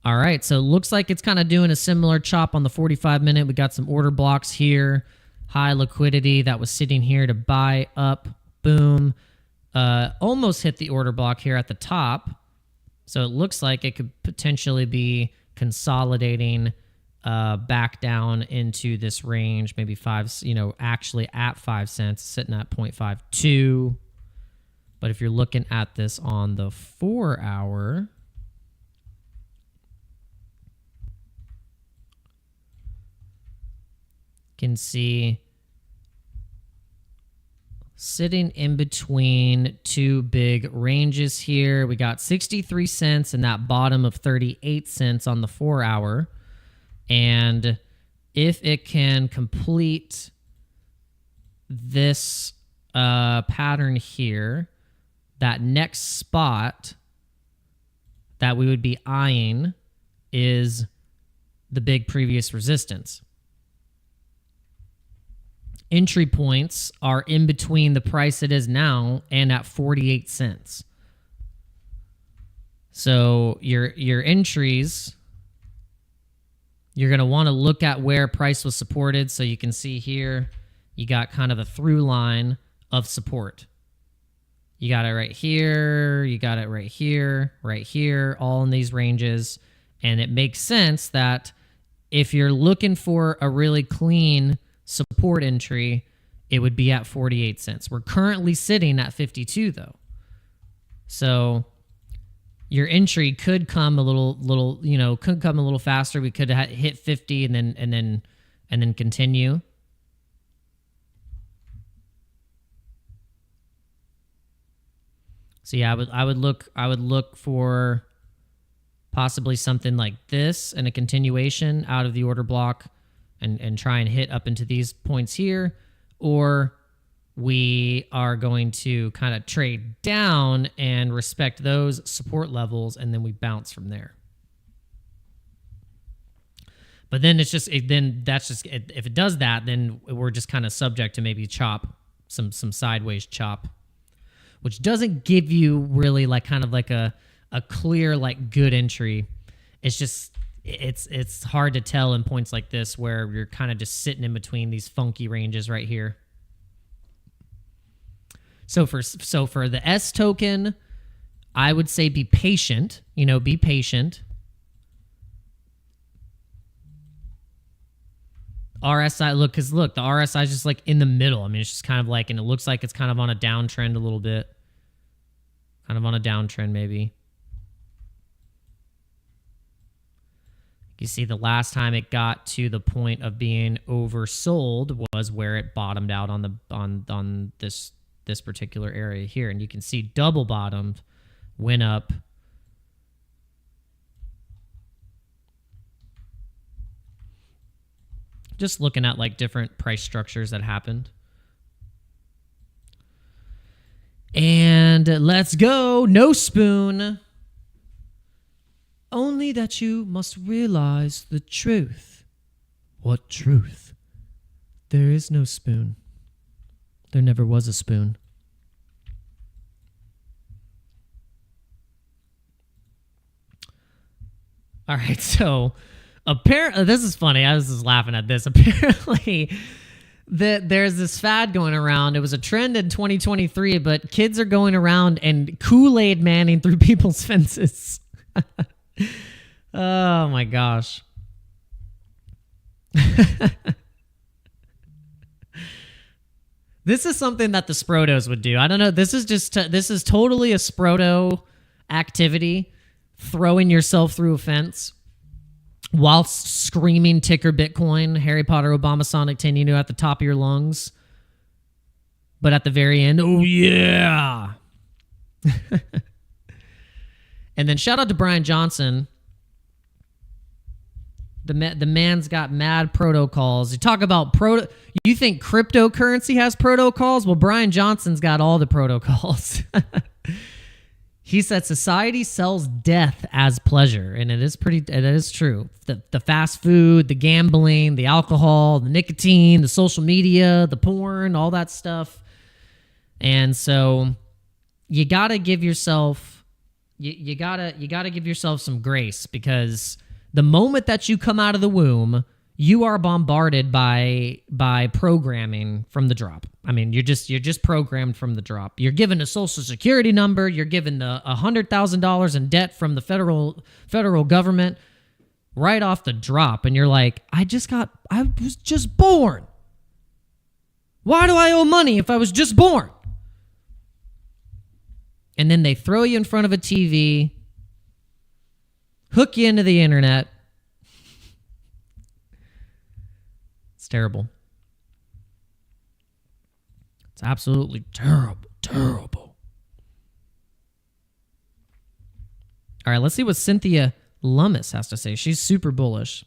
All right, so it looks like it's kind of doing a similar chop on the 45-minute. We got some order blocks here, high liquidity that was sitting here to buy up. Boom. Almost hit the order block here at the top. So it looks like it could potentially be consolidating back down into this range, maybe actually at 5 cents, sitting at 0.52. But if you're looking at this on the 4 hour, you can see sitting in between two big ranges here. We got 63 cents and that bottom of 38 cents on the 4 hour. And if it can complete this pattern here, that next spot that we would be eyeing is the big previous resistance. Entry points are in between the price it is now and at 48 cents. So your entries, you're going to want to look at where price was supported. So you can see here, you got kind of a through line of support. You got it right here, you got it right here, all in these ranges. And it makes sense that if you're looking for a really clean support entry, it would be at 48 cents. We're currently sitting at 52 though. So your entry could come a little, could come a little faster. We could hit 50 and then continue. So yeah, I would look for possibly something like this and a continuation out of the order block and try and hit up into these points here, or we are going to kind of trade down and respect those support levels, and then we bounce from there. But then if it does that, then we're just kind of subject to maybe chop, some sideways chop, which doesn't give you really like kind of like a clear like good entry. It's just it's hard to tell in points like this where you're kind of just sitting in between these funky ranges right here. So for the S token, I would say be patient. Be patient. RSI, look, the RSI is just like in the middle. I mean, it's just kind of like, and it looks like it's kind of on a downtrend a little bit. Kind of on a downtrend maybe. You see the last time it got to the point of being oversold was where it bottomed out on this particular area here. And you can see double bottomed, went up. Just looking at like different price structures that happened. And let's go. No spoon. Only that you must realize the truth. What truth? There is no spoon. There never was a spoon. All right, so apparently, this is funny. I was just laughing at this. Apparently, there's this fad going around. It was a trend in 2023, but kids are going around and Kool-Aid manning through people's fences. Oh my gosh. This is something that the Sprotos would do. I don't know. This is totally a Sproto activity, throwing yourself through a fence whilst screaming ticker Bitcoin, Harry Potter, Obama, Sonic 10, at the top of your lungs. But at the very end, oh yeah. And then shout out to Brian Johnson. The man's got mad protocols. You talk about you think cryptocurrency has protocols? Well, Brian Johnson's got all the protocols. He said society sells death as pleasure, and it is true. The fast food, the gambling, the alcohol, the nicotine, the social media, the porn, all that stuff. And so you gotta give yourself you gotta give yourself some grace, because the moment that you come out of the womb, you are bombarded by programming from the drop. I mean, you're just programmed from the drop. You're given a social security number. You're given the $100,000 in debt from the federal government right off the drop, and you're like, I was just born. Why do I owe money if I was just born? And then they throw you in front of a TV, hook you into the internet. It's terrible. It's absolutely terrible, terrible. All right, let's see what Cynthia Lummis has to say. She's super bullish.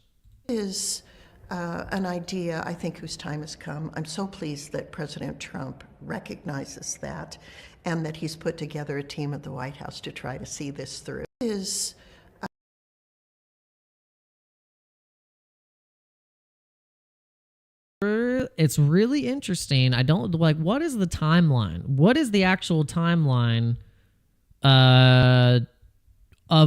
Is an idea, I think, whose time has come. I'm so pleased that President Trump recognizes that and that he's put together a team at the White House to try to see this through. It's really interesting. I don't like, what is the timeline? What is the actual timeline of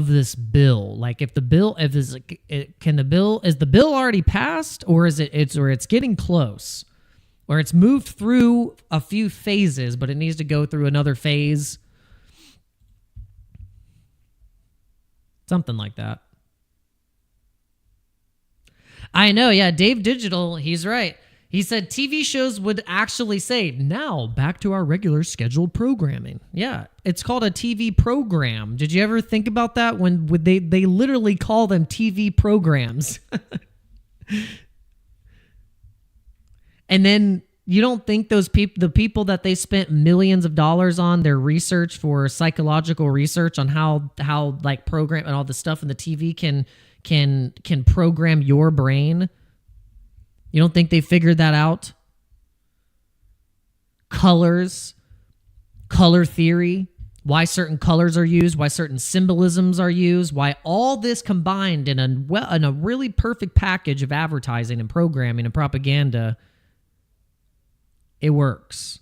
this bill? Like, if the bill, is the bill already passed, or is it's getting close, or it's moved through a few phases, but it needs to go through another phase? Something like that. I know, yeah, Dave Digital, he's right. He said TV shows would actually say, now back to our regular scheduled programming. Yeah, it's called a TV program. Did you ever think about that? When they literally call them TV programs. And then you don't think the people that they spent millions of dollars on their research for psychological research on how like program and all the stuff in the TV can program your brain? You don't think they figured that out? Colors, color theory, why certain colors are used, why certain symbolisms are used, why all this combined in a really perfect package of advertising and programming and propaganda, it works.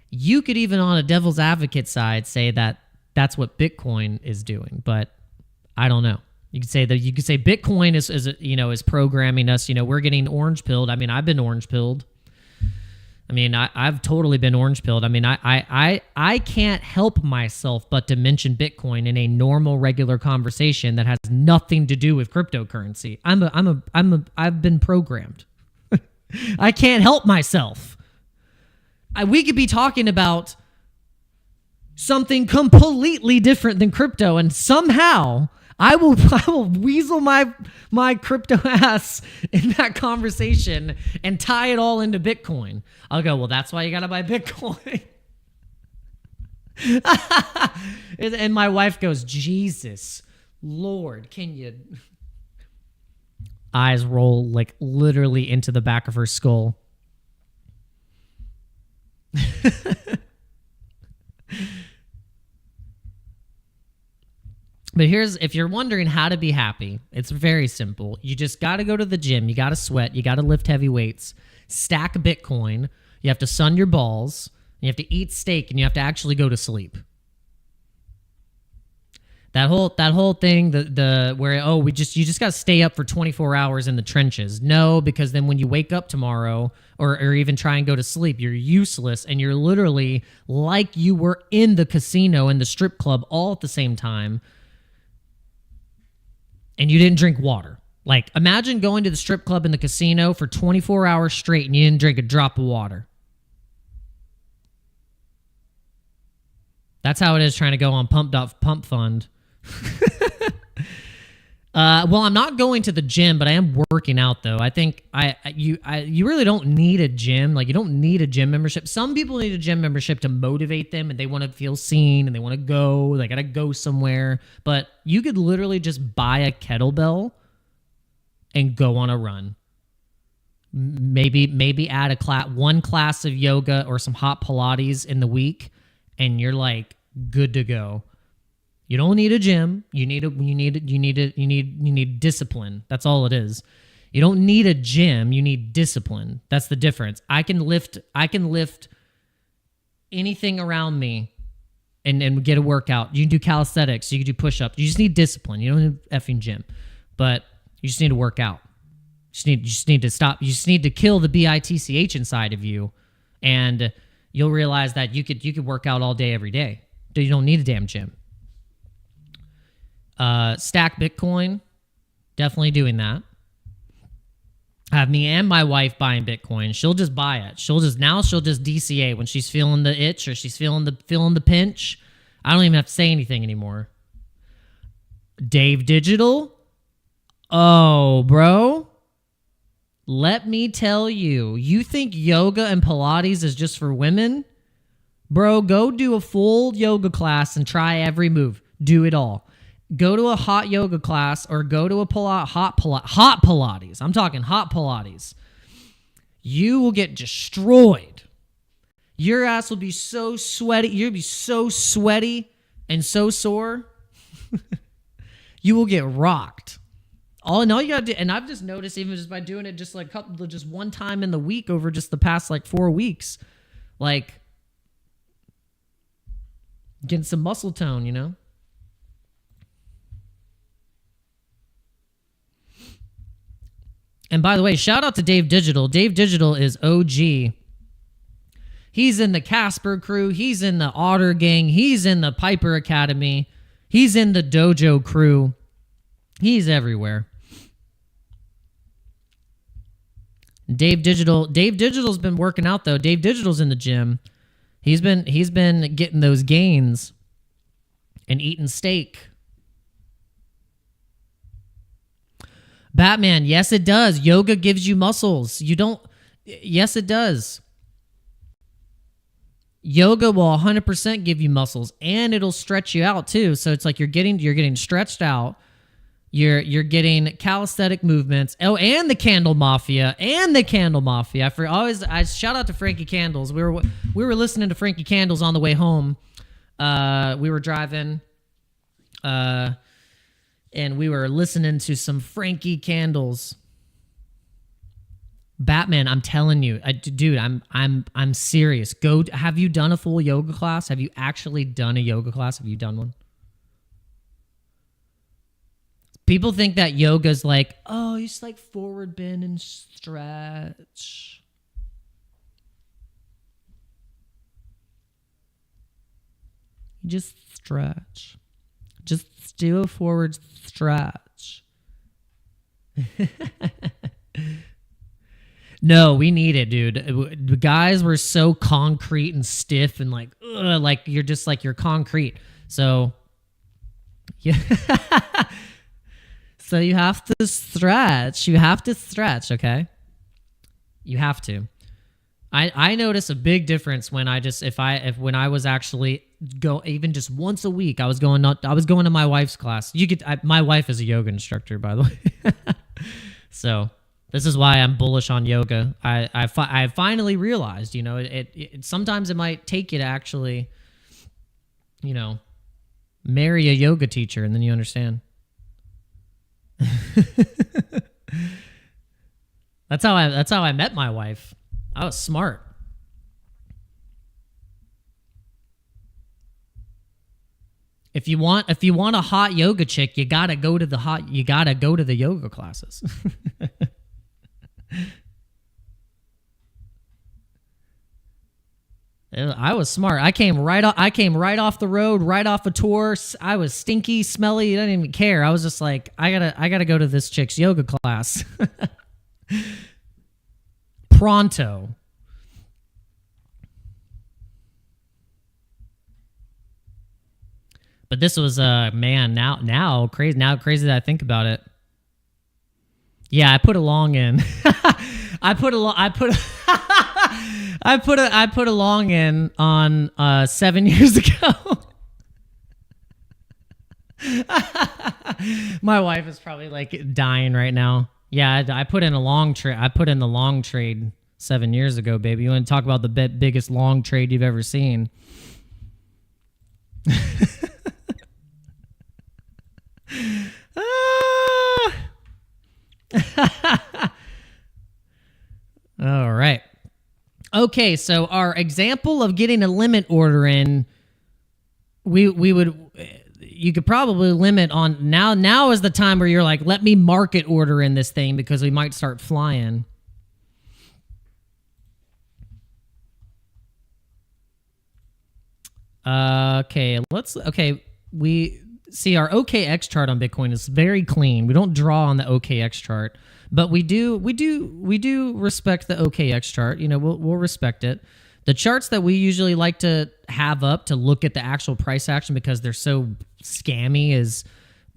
You could even, on a devil's advocate side, say that that's what Bitcoin is doing, but I don't know. You could say Bitcoin is programming us. We're getting orange pilled. I mean, I've been orange pilled. I mean, I've totally been orange pilled. I mean, I can't help myself but to mention Bitcoin in a normal, regular conversation that has nothing to do with cryptocurrency. I've been programmed. I can't help myself. We could be talking about something completely different than crypto, and somehow I will weasel my crypto ass in that conversation and tie it all into Bitcoin. I'll go, well, that's why you got to buy Bitcoin. And my wife goes, Jesus, Lord, can you... Eyes roll like literally into the back of her skull. But if you're wondering how to be happy, it's very simple. You just got to go to the gym. You got to sweat. You got to lift heavy weights. Stack Bitcoin. You have to sun your balls. You have to eat steak, and you have to actually go to sleep. That whole thing, you just got to stay up for 24 hours in the trenches. No, because then when you wake up tomorrow or even try and go to sleep, you're useless, and you're literally like you were in the casino and the strip club all at the same time. And you didn't drink water. Like, imagine going to the strip club and the casino for 24 hours straight and you didn't drink a drop of water. That's how it is trying to go on Pump Fund. Well, I'm not going to the gym, but I am working out, though. I think you really don't need a gym. Like, you don't need a gym membership. Some people need a gym membership to motivate them, and they want to feel seen, and they want to go. They got to go somewhere. But you could literally just buy a kettlebell and go on a run. Maybe add one class of yoga or some hot Pilates in the week, and you're like good to go. You don't need a gym. You need discipline. That's all it is. You don't need a gym. You need discipline. That's the difference. I can lift anything around me and get a workout. You can do calisthenics. You can do push-ups. You just need discipline. You don't need effing gym, but you just need to work out. You just need to stop. You just need to kill the BITCH inside of you, and you'll realize that you could work out all day, every day. You don't need a damn gym. Stack Bitcoin, definitely doing that. I have me and my wife buying Bitcoin. She'll just buy it. She'll just DCA when she's feeling the itch or she's feeling the pinch. I don't even have to say anything anymore. Dave Digital. Oh, bro. Let me tell you. You think yoga and Pilates is just for women? Bro, go do a full yoga class and try every move. Do it all. Go to a hot yoga class or go to a hot Pilates. I'm talking hot Pilates. You will get destroyed. Your ass will be so sweaty. You'll be so sweaty and so sore. You will get rocked. All you gotta do, and I've just noticed even just by doing it just one time in the week over just the past 4 weeks, getting some muscle tone, you know? And by the way, shout out to Dave Digital. Dave Digital is OG. He's in the Casper crew. He's in the Otter Gang. He's in the Piper Academy. He's in the Dojo crew. He's everywhere. Dave Digital's been working out though. Dave Digital's in the gym. He's been getting those gains and eating steak. Batman, yes it does. Yoga gives you muscles. Yes it does. Yoga will 100% give you muscles and it'll stretch you out too. So it's like you're getting stretched out. You're getting calisthenic movements. Oh, and the Candle Mafia. I shout out to Frankie Candles. We were listening to Frankie Candles on the way home. We were driving, and we were listening to some Frankie Candles. Batman, I'm telling you, dude, I'm serious. Have you done a full yoga class? Have you actually done a yoga class? Have you done one? People think that yoga's you just forward bend and stretch. You just stretch. Just do a forward stretch. No, we need it, dude. The guys were so concrete and stiff and you're concrete. So, yeah. So you have to stretch. Okay? You have to. I notice a big difference when when I was actually even just once a week. I was going to my wife's class. My wife is a yoga instructor, by the way. So this is why I'm bullish on yoga. I finally realized, it sometimes it might take you to actually, marry a yoga teacher, and then you understand. That's how I met my wife. I was smart. If you want a hot yoga chick, you gotta go to the yoga classes. I was smart. I came right off the road, right off a tour. I was stinky, smelly. I didn't even care. I was just like, I gotta go to this chick's yoga class. Pronto. But this was now crazy that I think about it. Yeah, I put a long in. I put a long in on 7 years ago. My wife is probably dying right now. Yeah, I put in a long trade. I put in the long trade 7 years ago, baby. You want to talk about the biggest long trade you've ever seen? All right. Okay, so our example of getting a limit order in we would, you could probably limit on now is the time where you're like, let me market order in this thing because we might start flying. Okay, we see our OKX chart on Bitcoin is very clean. We don't draw on the OKX chart, but we do respect the OKX chart. You know, we'll respect it. The charts that we usually like to have up to look at the actual price action because they're so scammy is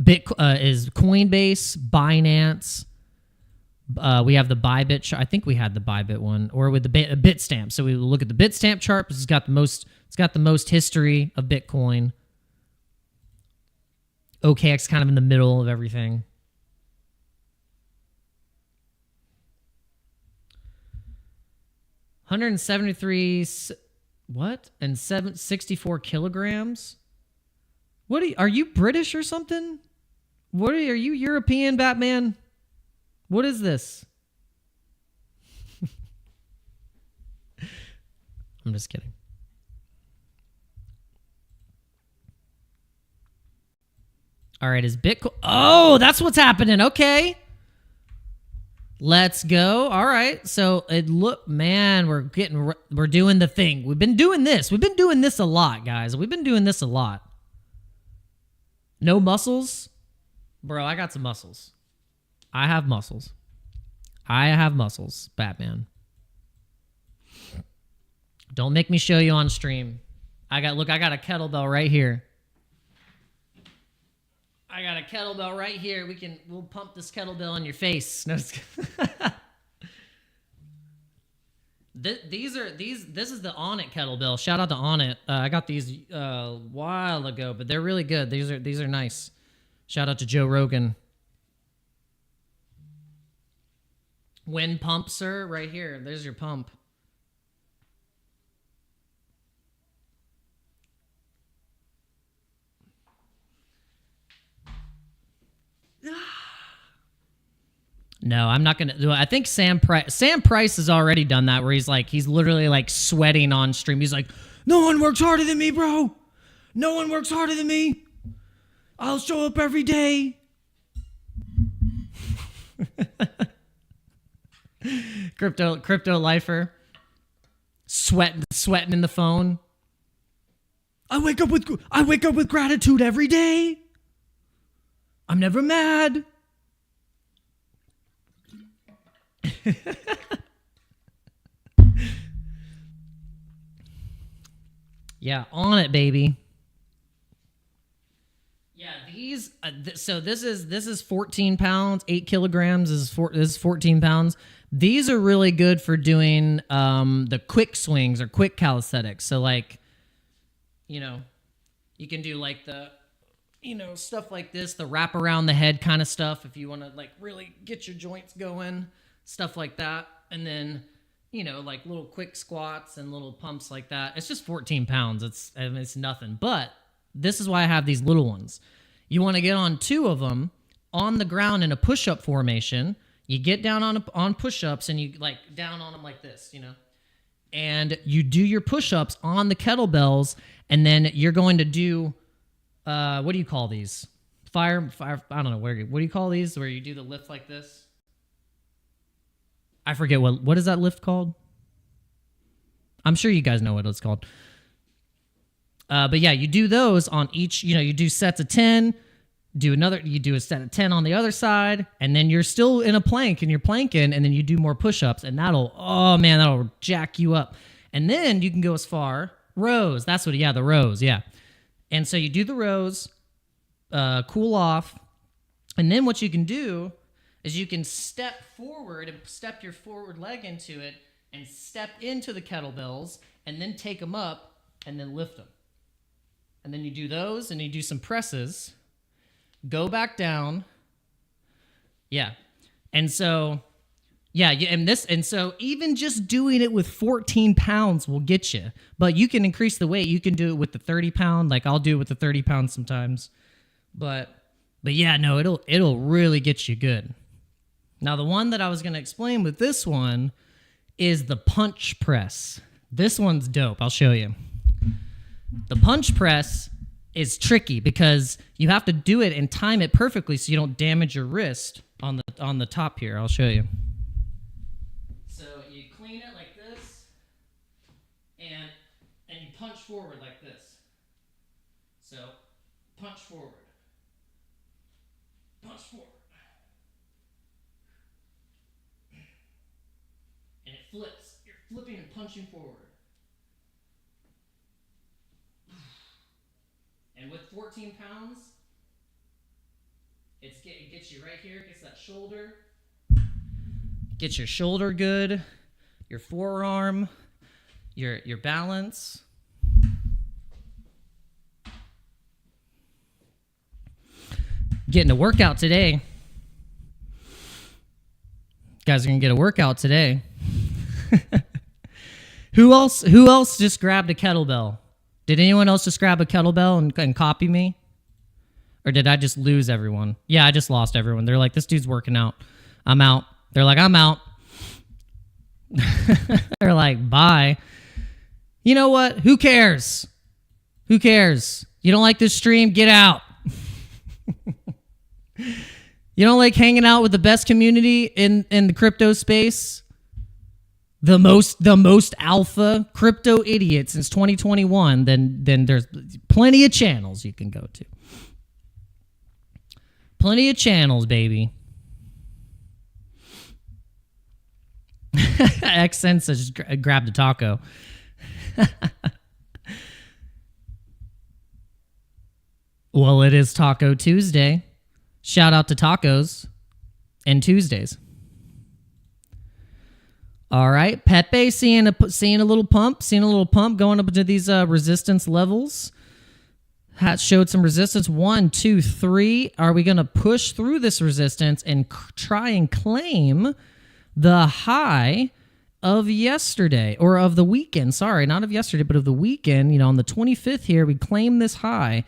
Coinbase, Binance. We have the Bybit chart. I think we had the Bybit one, or with the Bitstamp. So we look at the Bitstamp chart because it's got the most history of Bitcoin. OKX kind of in the middle of everything. $173 what? And 64 kilograms? What are you British or something? Are you European, Batman? What is this? I'm just kidding. All right, is Bitcoin... Oh, that's what's happening. Okay. Let's go. All right. So man, we're doing the thing. We've been doing this. We've been doing this a lot, guys. We've been doing this a lot. No muscles? Bro, I got some muscles. I have muscles. Batman. Don't make me show you on stream. I got a kettlebell right here. I got a kettlebell right here. We'll pump this kettlebell in your face. No, this is the Onnit kettlebell. Shout out to Onnit. I got these a while ago, but they're really good. These are nice. Shout out to Joe Rogan. When pump, sir, right here. There's your pump. No, I'm not gonna do it. I think Sam Price has already done that, where he's literally like sweating on stream. He's like, no one works harder than me, bro. No one works harder than me. I'll show up every day. Crypto lifer. Sweating in the phone. I wake up with gratitude every day. I'm never mad. Yeah, on it, baby. Yeah, these. So this is 14 pounds. 8 kilograms is 14 pounds. These are really good for doing the quick swings or quick calisthenics. So you can do the stuff like this, the wrap around the head kind of stuff if you want to really get your joints going. Stuff like that, and then little quick squats and little pumps like that. It's just 14 pounds. It's nothing. But this is why I have these little ones. You want to get on 2 of them on the ground in a push-up formation. You get down on push-ups and you down on them like this, and you do your push-ups on the kettlebells, and then you're going to do what do you call these? Fire. I don't know what do you call these? Where you do the lift like this. I forget what is that lift called? I'm sure you guys know what it's called. But yeah, you do those on each, you do sets of 10, you do a set of 10 on the other side, and then you're still in a plank and you're planking, and then you do more push-ups, and that'll jack you up. And then you can go as far, rows. That's what, the rows, yeah. And so you do the rows, cool off, and then what you can do is you can step forward and step your forward leg into it and step into the kettlebells and then take them up and then lift them. And then you do those and you do some presses, go back down. Yeah. And so, and so even just doing it with 14 pounds will get you, but you can increase the weight. You can do it with the 30 pound. I'll do it with the 30 pounds sometimes, but yeah, no, it'll really get you good. Now, the one that I was going to explain with this one is the punch press. This one's dope. I'll show you. The punch press is tricky because you have to do it and time it perfectly so you don't damage your wrist on the top here. I'll show you. So you clean it like this, and you punch forward like this. So punch forward, punch forward, and it flips. You're flipping and punching forward. And with 14 pounds, it gets you right here, gets that shoulder. Gets your shoulder good, your forearm, your balance. Getting a workout today. Guys are gonna get a workout today. Who else just grabbed a kettlebell? Did anyone else just grab a kettlebell and copy me? Or did I just lose everyone? Yeah, I just lost everyone. They're like, this dude's working out. I'm out. They're like, I'm out. They're like, bye. You know what? Who cares? Who cares? You don't like this stream? Get out. You don't like hanging out with the best community in the crypto space? The most alpha crypto idiot since 2021, then there's plenty of channels you can go to. Plenty of channels, baby. Xsense just grabbed a taco. Well, it is Taco Tuesday. Shout out to tacos and Tuesdays. All right, Pepe seeing a little pump going up to these resistance levels. Showed some resistance. 1, 2, 3. Are we going to push through this resistance and try and claim the high of yesterday, or of the weekend? Sorry, not of yesterday, but of the weekend. You know, on the 25th here, we claim this high.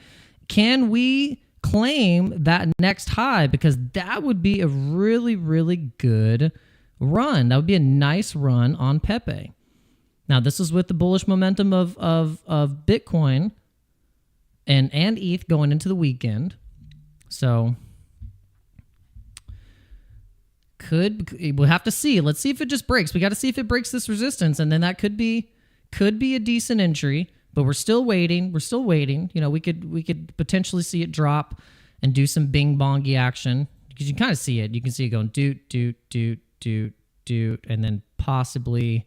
Can we claim that next high? Because that would be a really, really good run. That would be a nice run on Pepe. Now, this is with the bullish momentum of Bitcoin and ETH going into the weekend. So we'll have to see. Let's see if it just breaks. We got to see if it breaks this resistance, and then that could be a decent entry. But we're still waiting. You know, we could potentially see it drop and do some bing bongy action, because you can kind of see it. You can see it going doot doot doot doot doot, and then possibly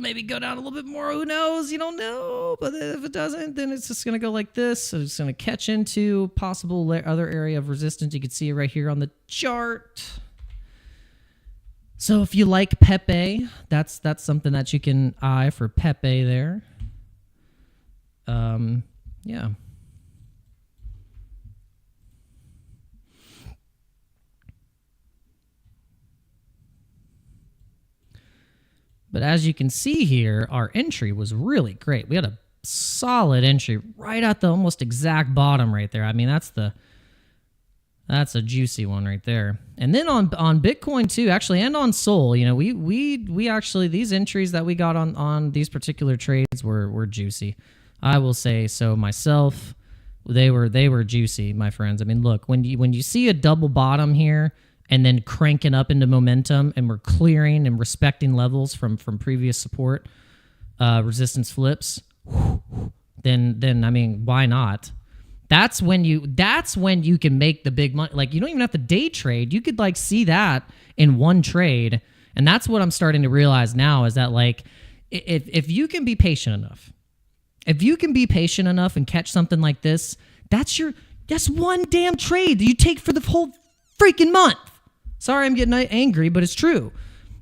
maybe go down a little bit more. Who knows? You don't know. But if it doesn't, then it's just going to go like this. So it's going to catch into possible other area of resistance. You can see it right here on the chart. So if you like Pepe, that's something that you can eye for Pepe there. Yeah. But as you can see here, our entry was really great. We had a solid entry right at the almost exact bottom right there. I mean, that's a juicy one right there. And then on Bitcoin too, actually, and on Sol, you know, we actually, these entries that we got on these particular trades were juicy. I will say so myself. They were juicy, my friends. I mean, look, when you see a double bottom here, and then cranking up into momentum, and we're clearing and respecting levels from previous support, resistance flips, then I mean, why not? That's when you can make the big money. Like, you don't even have to day trade. You could like see that in one trade, and that's what I'm starting to realize now, is that like, if you can be patient enough, and catch something like this, that's one damn trade that you take for the whole freaking month. Sorry, I'm getting angry, but it's true.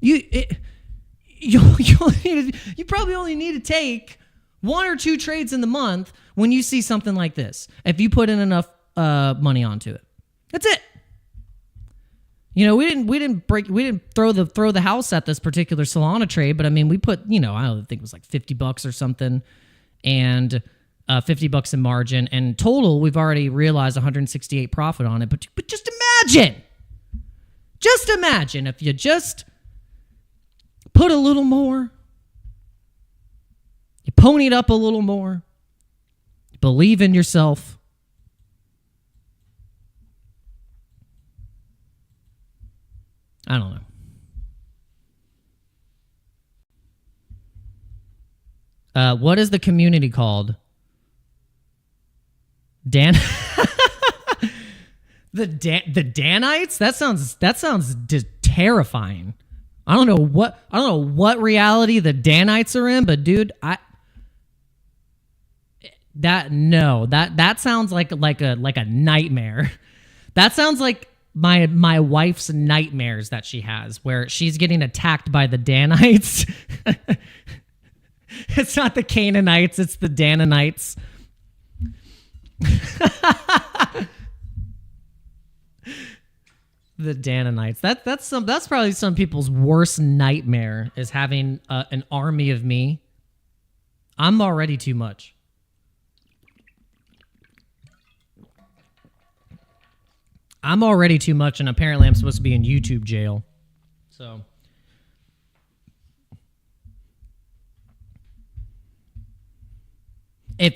You probably only need to take 1 or 2 trades in the month when you see something like this, if you put in enough money onto it. That's it. You know, we didn't throw the house at this particular Solana trade, but I mean, we put, you know, I don't think it was like $50 or something, and $50 in margin, and total we've already realized 168 profit on it. But just imagine. Just imagine if you just put a little more, you ponied up a little more, Believe in yourself. I don't know. What is the community called? Dan the Danites? That sounds terrifying. I don't know what reality the Danites are in, but dude, that sounds like a nightmare. That sounds like my wife's nightmares that she has, where she's getting attacked by the Danites. It's not the Canaanites, it's the Danites. The Danites. That's probably some people's worst nightmare, is having an army of me. I'm already too much. I'm already too much, and apparently I'm supposed to be in YouTube jail. So,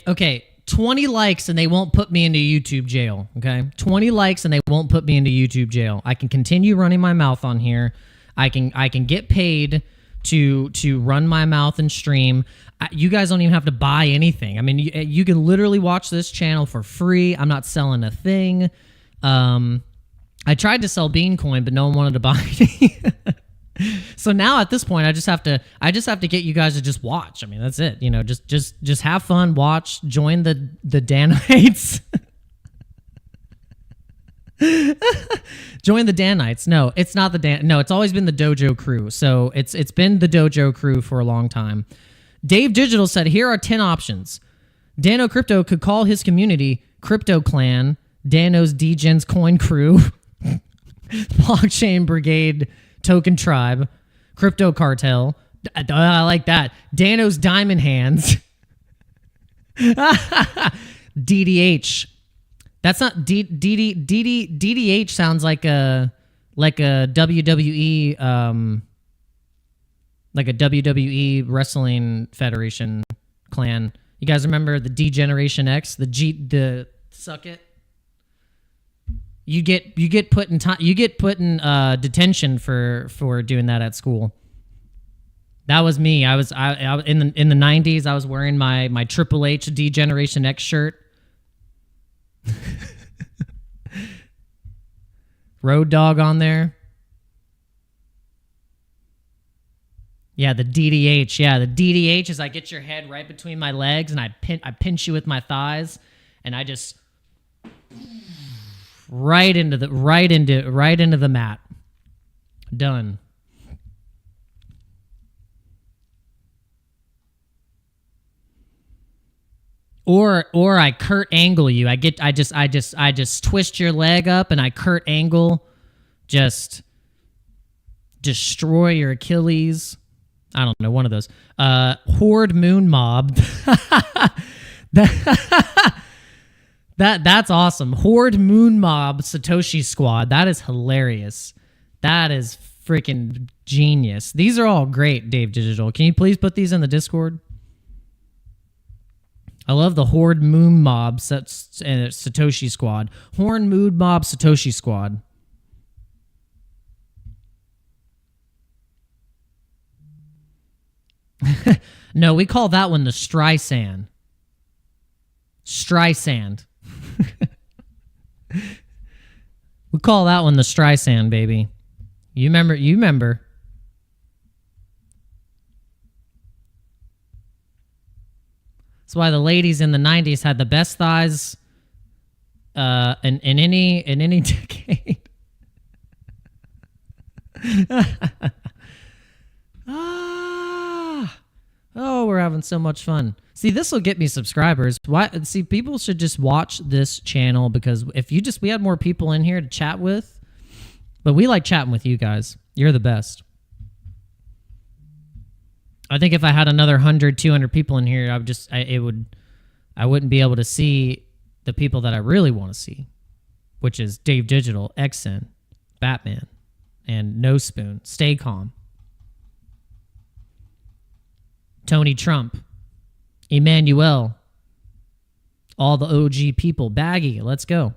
okay, 20 likes and they won't put me into YouTube jail, okay? 20 likes and they won't put me into YouTube jail. I can continue running my mouth on here. I can get paid to run my mouth and stream. You guys don't even have to buy anything. I mean, you can literally watch this channel for free. I'm not selling a thing. I tried to sell Bean Coin, but no one wanted to buy it. So now at this point, I just have to get you guys to just watch. I mean, that's it. You know, just have fun, watch, join the Danites. Join the Danites. No, it's not the Dan. No, it's always been the Dojo crew. So it's been the Dojo crew for a long time. Dave Digital said, here are 10 options. Dano Crypto could call his community Crypto Clan, Dano's Degens Coin Crew, Blockchain Brigade, Token Tribe, Crypto Cartel. I like that. Dano's Diamond Hands. DDH. That's not DDH sounds like a WWE like a WWE Wrestling Federation clan. You guys remember the D-Generation X, the suck it? You get put in detention for doing that at school. That was me. I in the 90s. I was wearing my Triple H D-Generation X shirt. Road Dogg on there. Yeah, the DDH. Yeah, the DDH is I get your head right between my legs and I pinch you with my thighs, and I just right into the mat. Done. Or I Kurt Angle you. I just twist your leg up and I Kurt Angle, just destroy your Achilles. I don't know, one of those. Horde Moon Mob. That's awesome. Horde Moon Mob Satoshi Squad. That is hilarious. That is freaking genius. These are all great, Dave Digital. Can you please put these in the Discord? I love the Horde Moon Mob Satoshi Squad. Horde Moon Mob Satoshi Squad. No, we call that one the Streisand. Streisand. We call that one the Streisand, baby. You remember. That's why the ladies in the 90s had the best thighs in any decade. Oh, we're having so much fun. See, this will get me subscribers. Why? See, people should just watch this channel, because if we had more people in here to chat with, but we like chatting with you guys. You're the best. I think if I had another 100, 200 people in here, I wouldn't be able to see the people that I really want to see, which is Dave Digital, XN, Batman, and No Spoon. Stay calm. Tony Trump, Emmanuel, all the OG people. Baggy, let's go.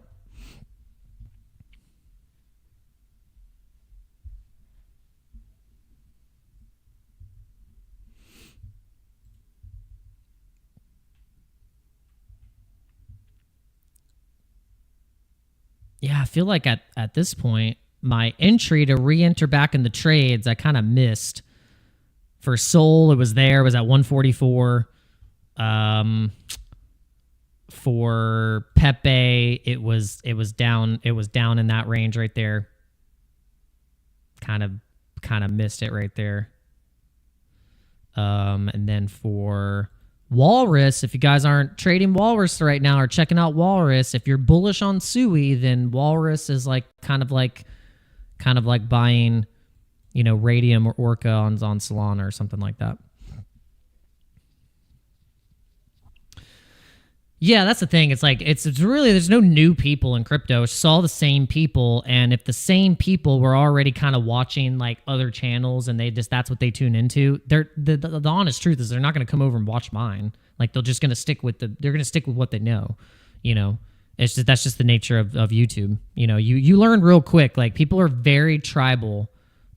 Yeah, I feel like at this point, my entry to re-enter back in the trades, I kind of missed. For Sol, it was there. It was at 144. For Pepe, it was down. It was down in that range right there. Kind of missed it right there. And then for Walrus, if you guys aren't trading Walrus right now or checking out Walrus, if you're bullish on Sui, then Walrus is like kind of like buying, Radium or Orca on Solana or something like that. Yeah, that's the thing. It's like it's really there's no new people in crypto. It's just all the same people, and if the same people were already kind of watching like other channels and that's what they tune into, the honest truth is they're not going to come over and watch mine. Like they're just going to stick with what they know. It's just that's just the nature of YouTube. You learn real quick. Like people are very tribal,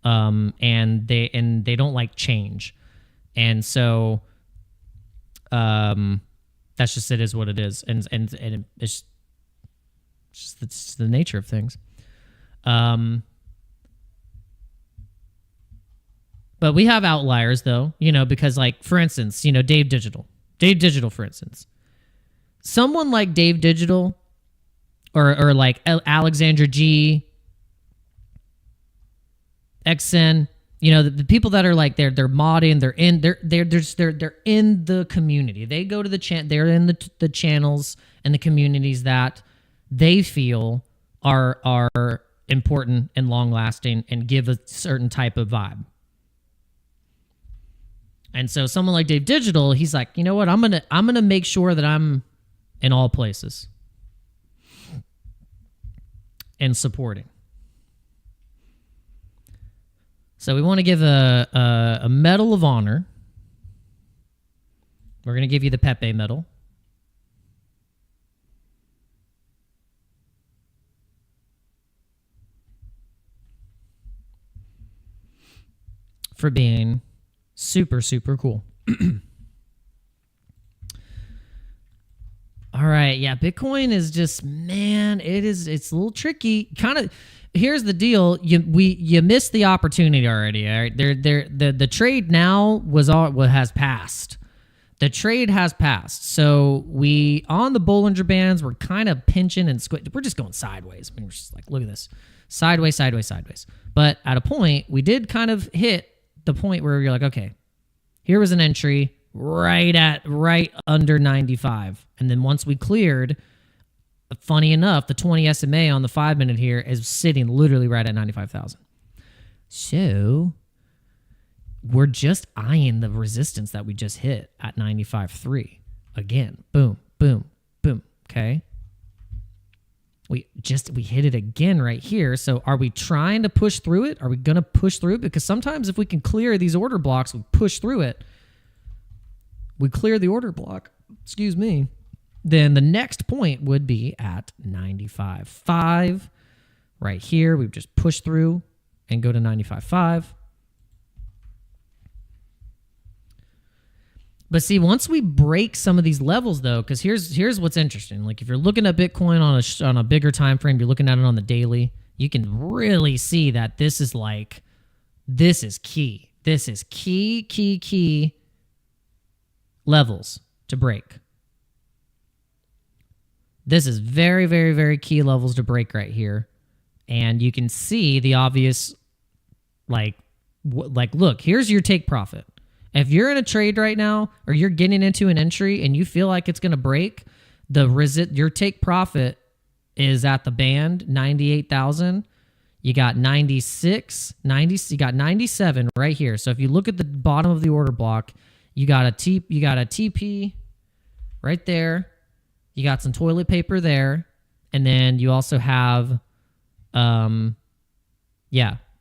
and they don't like change, and so that's just it is what it is, and it's just the nature of things. But we have outliers though, because like for instance, Dave Digital, for instance, someone like Dave Digital, or like Alexandra G, XN. The people that are like they're modding, they're in the community. They go to they're in the channels and the communities that they feel are important and long lasting and give a certain type of vibe. And so someone like Dave Digital, he's like, you know what, I'm gonna make sure that I'm in all places and supporting. So we want to give a medal of honor. We're going to give you the Pepe medal. For being super, super cool. All right. Yeah, Bitcoin is just, man, it's a little tricky. Kind of. Here's the deal: you missed the opportunity already. All right, the trade now has passed. The trade has passed. So we on the Bollinger Bands, we're kind of pinching and we're just going sideways. I mean, we're just like, look at this, sideways, sideways, sideways. But at a point, we did kind of hit the point where you're like, okay, here was an entry right under 95, and then once we cleared. Funny enough, the 20 SMA on the 5-minute here is sitting literally right at 95,000. So we're just eyeing the resistance that we just hit at 95.3. Again, boom, boom, boom. Okay. We hit it again right here. So are we trying to push through it? Are we going to push through it? Because sometimes if we can clear these order blocks, we push through it. We clear the order block. Excuse me. Then the next point would be at 95.5. Right here, we just push through and go to 95.5. But see, once we break some of these levels, though, because here's what's interesting. Like if you're looking at Bitcoin on a bigger time frame, you're looking at it on the daily, you can really see that this is key. This is key levels to break. This is very, very, very key levels to break right here. And you can see the obvious, look, here's your take profit. If you're in a trade right now or you're getting into an entry and you feel like it's going to break, your take profit is at the band, 98,000. You got 96, 90, you got 97 right here. So if you look at the bottom of the order block, you got a TP right there. You got some toilet paper there, and then you also have,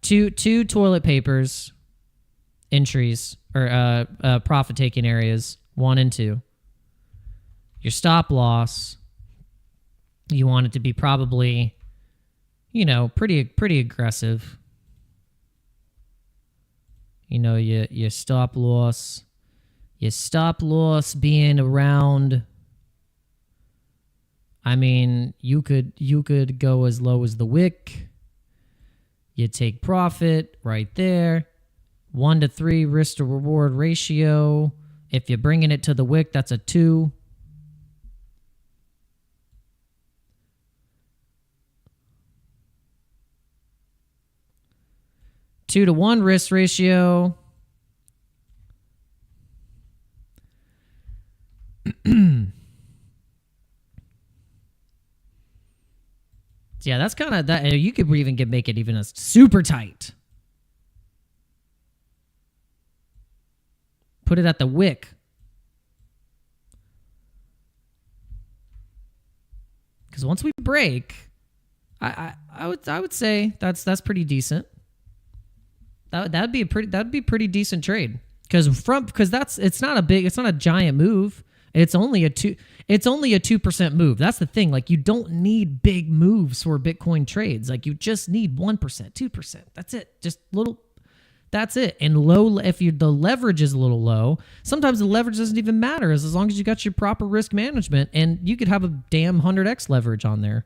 two toilet papers entries or profit taking areas, 1 and 2. Your stop loss, you want it to be probably, you know, pretty aggressive. You know, your stop loss being around, I mean, you could go as low as the wick. You take profit right there. 1 to 3 risk to reward ratio. If you're bringing it to the wick, that's a 2. Two to 1 risk ratio. Yeah, that's kind of that. You could even make it even a super tight. Put it at the wick. Because once we break, I would say that's pretty decent. That'd be a pretty decent trade. Because it's not a giant move. It's only a 2% move. That's the thing. Like, you don't need big moves for Bitcoin trades. Like, you just need 1%, 2%. That's it. Just little. That's it. And the leverage is a little low, sometimes the leverage doesn't even matter as long as you got your proper risk management, and you could have a damn 100x leverage on there.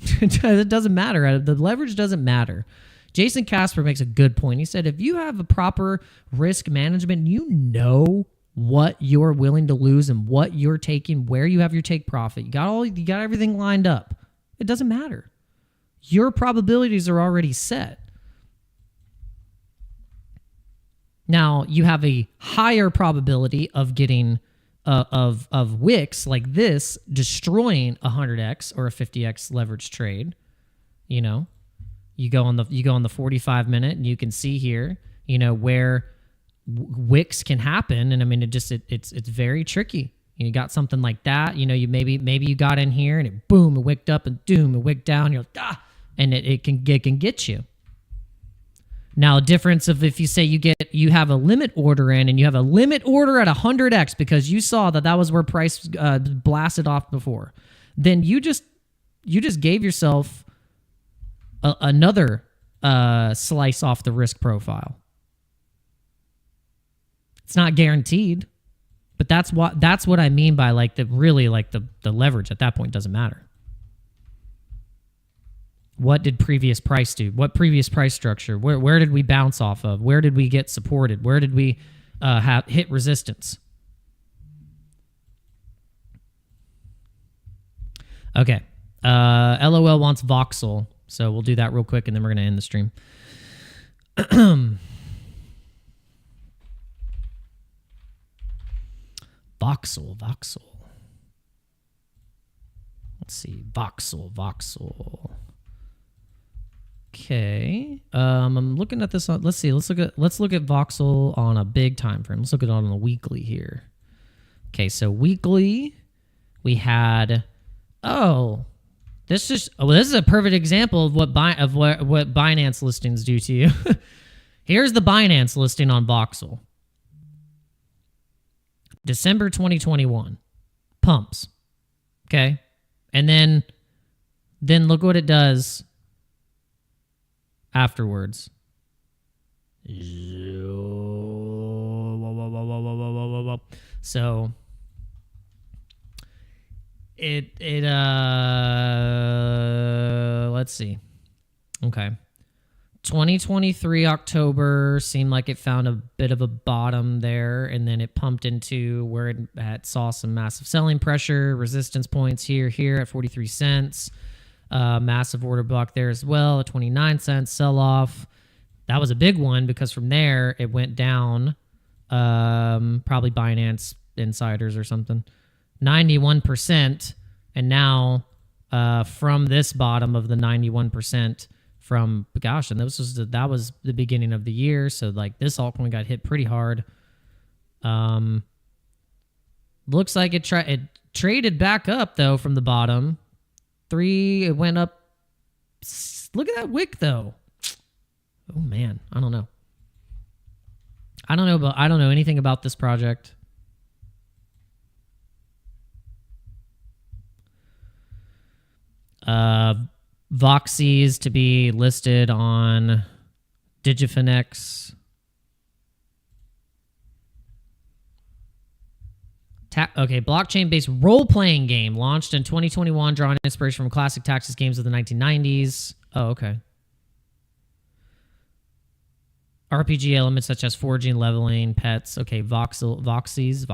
It doesn't matter. The leverage doesn't matter. Jason Casper makes a good point. He said, if you have a proper risk management, you know what you're willing to lose and what you're taking, where you have your take profit. You got everything lined up. It doesn't matter. Your probabilities are already set. Now, you have a higher probability of getting of wicks like this destroying a 100x or a 50x leverage trade. You know, you go on the 45-minute, and you can see here, you know, where wicks can happen. And I mean, it's very tricky. You got something like that, you know, you maybe you got in here and it boom, it wicked up, and doom, it wicked down. You're like, and it can get you. Now, a difference of if you say you have a limit order in, and you have a limit order at 100x because you saw that was where price blasted off before, then you just gave yourself another slice off the risk profile. It's not guaranteed, but that's what I mean by the leverage at that point doesn't matter. What did previous price do? What previous price structure? Where did we bounce off of? Where did we get supported? Where did we hit resistance? Okay. LOL wants voxel, so we'll do that real quick, and then we're going to end the stream. Voxel. Let's see. Voxel. Okay. I'm looking at this on, let's see. Let's look at voxel on a big time frame. Let's look at it on a weekly here. Okay, so weekly we had this is a perfect example of what Binance listings do to you. Here's the Binance listing on voxel. December 2021. Pumps. Okay? And then look what it does afterwards. So let's see. Okay. 2023 October seemed like it found a bit of a bottom there, and then it pumped into where it saw some massive selling pressure, resistance points here at 43 cents. Massive order block there as well, a 29 cent sell-off. That was a big one because from there it went down, probably Binance insiders or something, 91%. And now from this bottom of the 91%, from gosh, and that was the beginning of the year, so this altcoin got hit pretty hard. Looks like it traded back up though from the bottom. It went up. Look at that wick though. Oh man, I don't know. I don't know anything about this project. Voxies to be listed on DigiFinex. Okay, blockchain-based role-playing game launched in 2021, drawing inspiration from classic Texas games of the 1990s. Oh, okay. RPG elements such as foraging, leveling, pets. Okay, Voxies.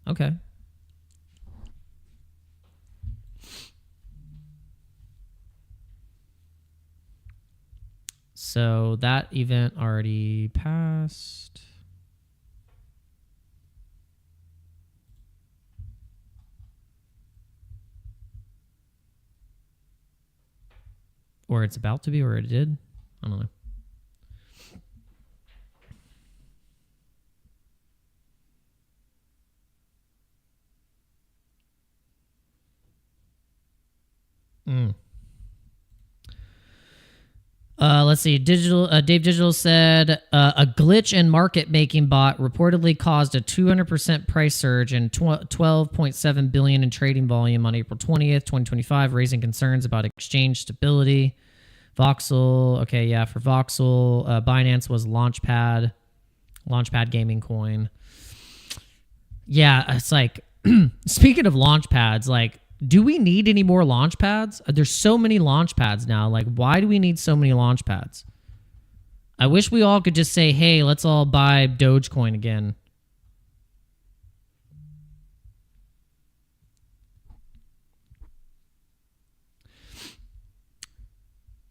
Okay. So that event already passed. Or it's about to be, or it did. I don't know. Let's see. Dave Digital said a glitch in market making bot reportedly caused a 200% price surge and 12.7 billion in trading volume on April 20th, 2025, raising concerns about exchange stability. Voxel, okay, yeah, for Voxel, Binance was Launchpad gaming coin. Yeah, it's like speaking of Launchpads, like, do we need any more launch pads? There's so many launch pads now. Like, why do we need so many launch pads? I wish we all could just say, hey, let's all buy Dogecoin again.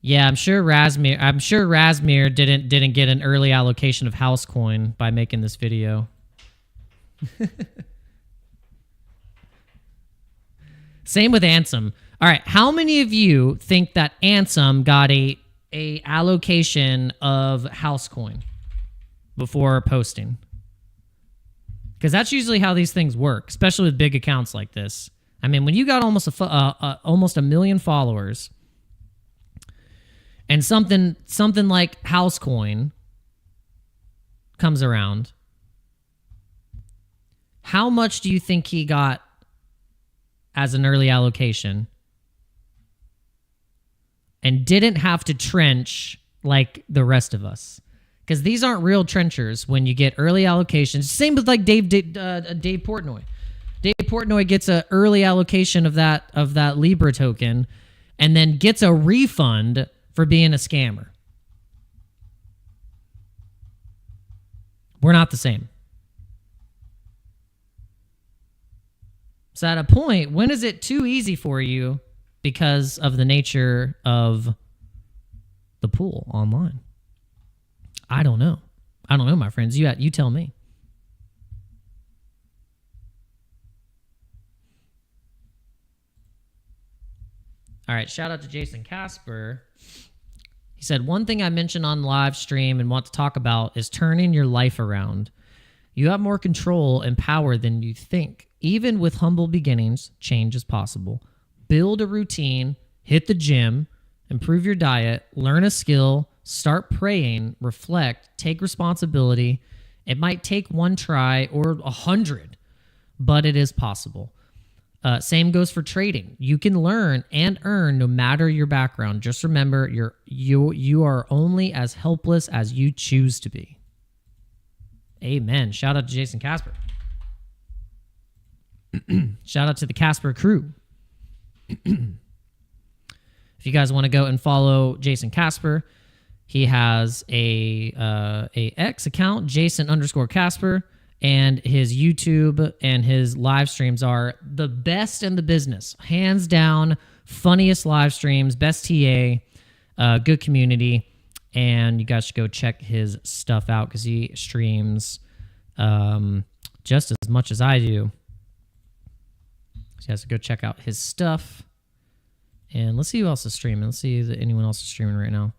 Yeah, I'm sure Razmir didn't get an early allocation of Housecoin by making this video. Same with Ansem. All right, how many of you think that Ansem got a allocation of Housecoin before posting? Because that's usually how these things work, especially with big accounts like this. I mean, when you got almost a million followers, and something like Housecoin comes around, how much do you think he got as an early allocation and didn't have to trench like the rest of us? Because these aren't real trenchers when you get early allocations. Same with like Dave Portnoy. Dave Portnoy gets an early allocation of that Libra token and then gets a refund for being a scammer. We're not the same. So at a point, when is it too easy for you because of the nature of the pool online? I don't know. I don't know, my friends. You tell me. All right, shout out to Jason Casper. He said, one thing I mentioned on live stream and want to talk about is turning your life around. You have more control and power than you think. Even with humble beginnings, change is possible. Build a routine, hit the gym, improve your diet, learn a skill, start praying, reflect, take responsibility. It might take one try or 100, but it is possible. Same goes for trading. You can learn and earn no matter your background. Just remember, you are only as helpless as you choose to be. Amen. Shout out to Jason Casper. Shout out to the Casper crew. If you guys want to go and follow Jason Casper, he has a X account, Jason_Casper, and his YouTube and his live streams are the best in the business. Hands down, funniest live streams, best TA, good community, and you guys should go check his stuff out because he streams just as much as I do. So you guys go check out his stuff. And let's see who else is streaming. Let's see if anyone else is streaming right now.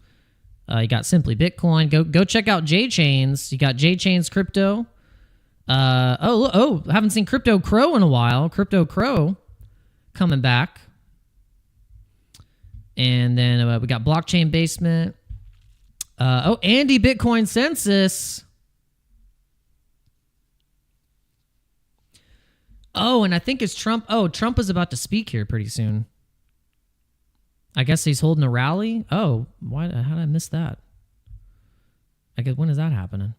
You got Simply Bitcoin. Go check out J-Chains. You got J-Chains Crypto. Haven't seen Crypto Crow in a while. Crypto Crow coming back. And then we got Blockchain Basement. Andy Bitcoin Census. Oh, and I think it's Trump. Oh, Trump is about to speak here pretty soon. I guess he's holding a rally. Oh, why? How did I miss that? I guess, when is that happening?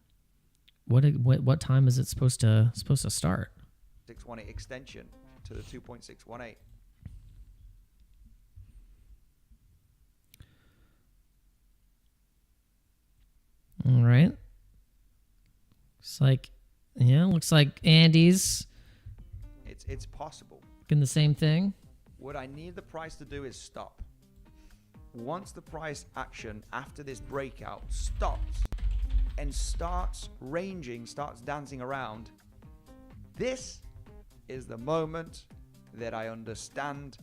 What time is it supposed to start? 618 extension to the 2.618. All right. Looks like Andy's It's possible. getting the same thing. What I need the price to do is stop. Once the price action after this breakout stops and starts ranging, starts dancing around, this is the moment that I understand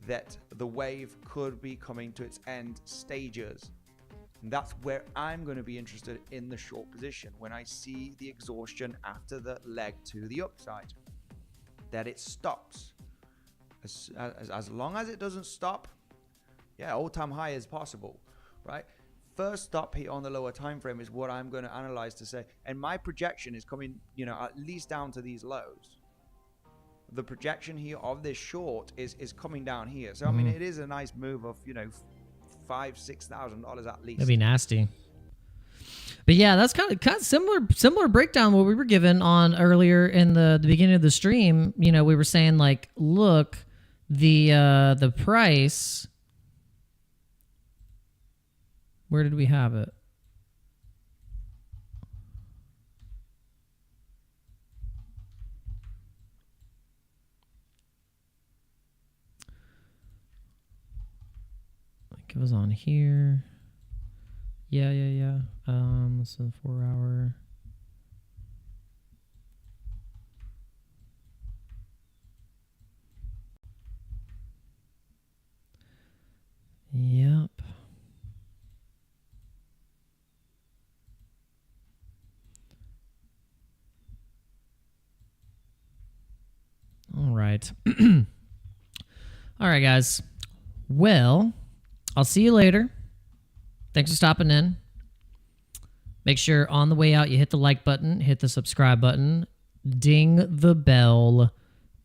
that the wave could be coming to its end stages. And that's where I'm going to be interested in the short position, when I see the exhaustion after the leg to the upside, that it stops. As long as it doesn't stop, yeah, all-time high is possible, right? First stop hit on the lower time frame is what I'm going to analyze to say, and my projection is coming, at least down to these lows. The projection here of this short is coming down here. So I mean, it is a nice move of $5,000-$6,000 at least. That'd be nasty. But yeah, that's kind of similar breakdown what we were given on earlier in the beginning of the stream. We were saying like, look, the price. Where did we have it? I think it was on here. Yeah. This is the 4 hour. Yep. All right. All right, guys. Well, I'll see you later. Thanks for stopping in. Make sure on the way out you hit the like button, hit the subscribe button, ding the bell,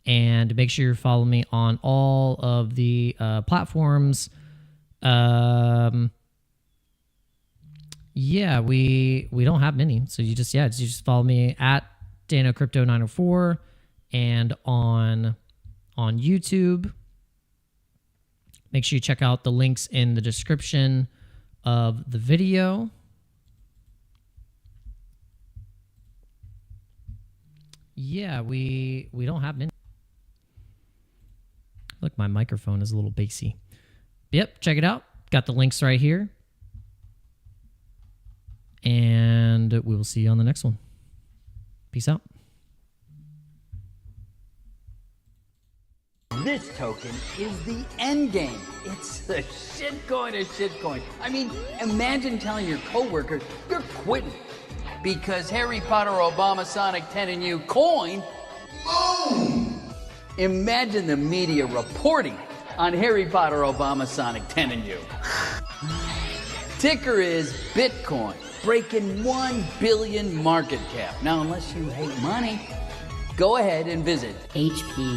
and make sure you follow me on all of the platforms. Yeah, we don't have many, so you just follow me at Dano Crypto 904 and on YouTube. Make sure you check out the links in the description of the video. Yeah, we don't have many. Look, my microphone is a little bassy. Yep, check it out. Got the links right here. And we will see you on the next one. Peace out. This token is the end game. It's the shitcoin of shitcoin. I mean, imagine telling your coworkers you're quitting because Harry Potter Obama Sonic 10 and you coin. Boom! Imagine the media reporting on Harry Potter Obama Sonic 10 and you. Ticker is Bitcoin, breaking 1 billion market cap. Now, unless you hate money, go ahead and visit HPOSNI.com.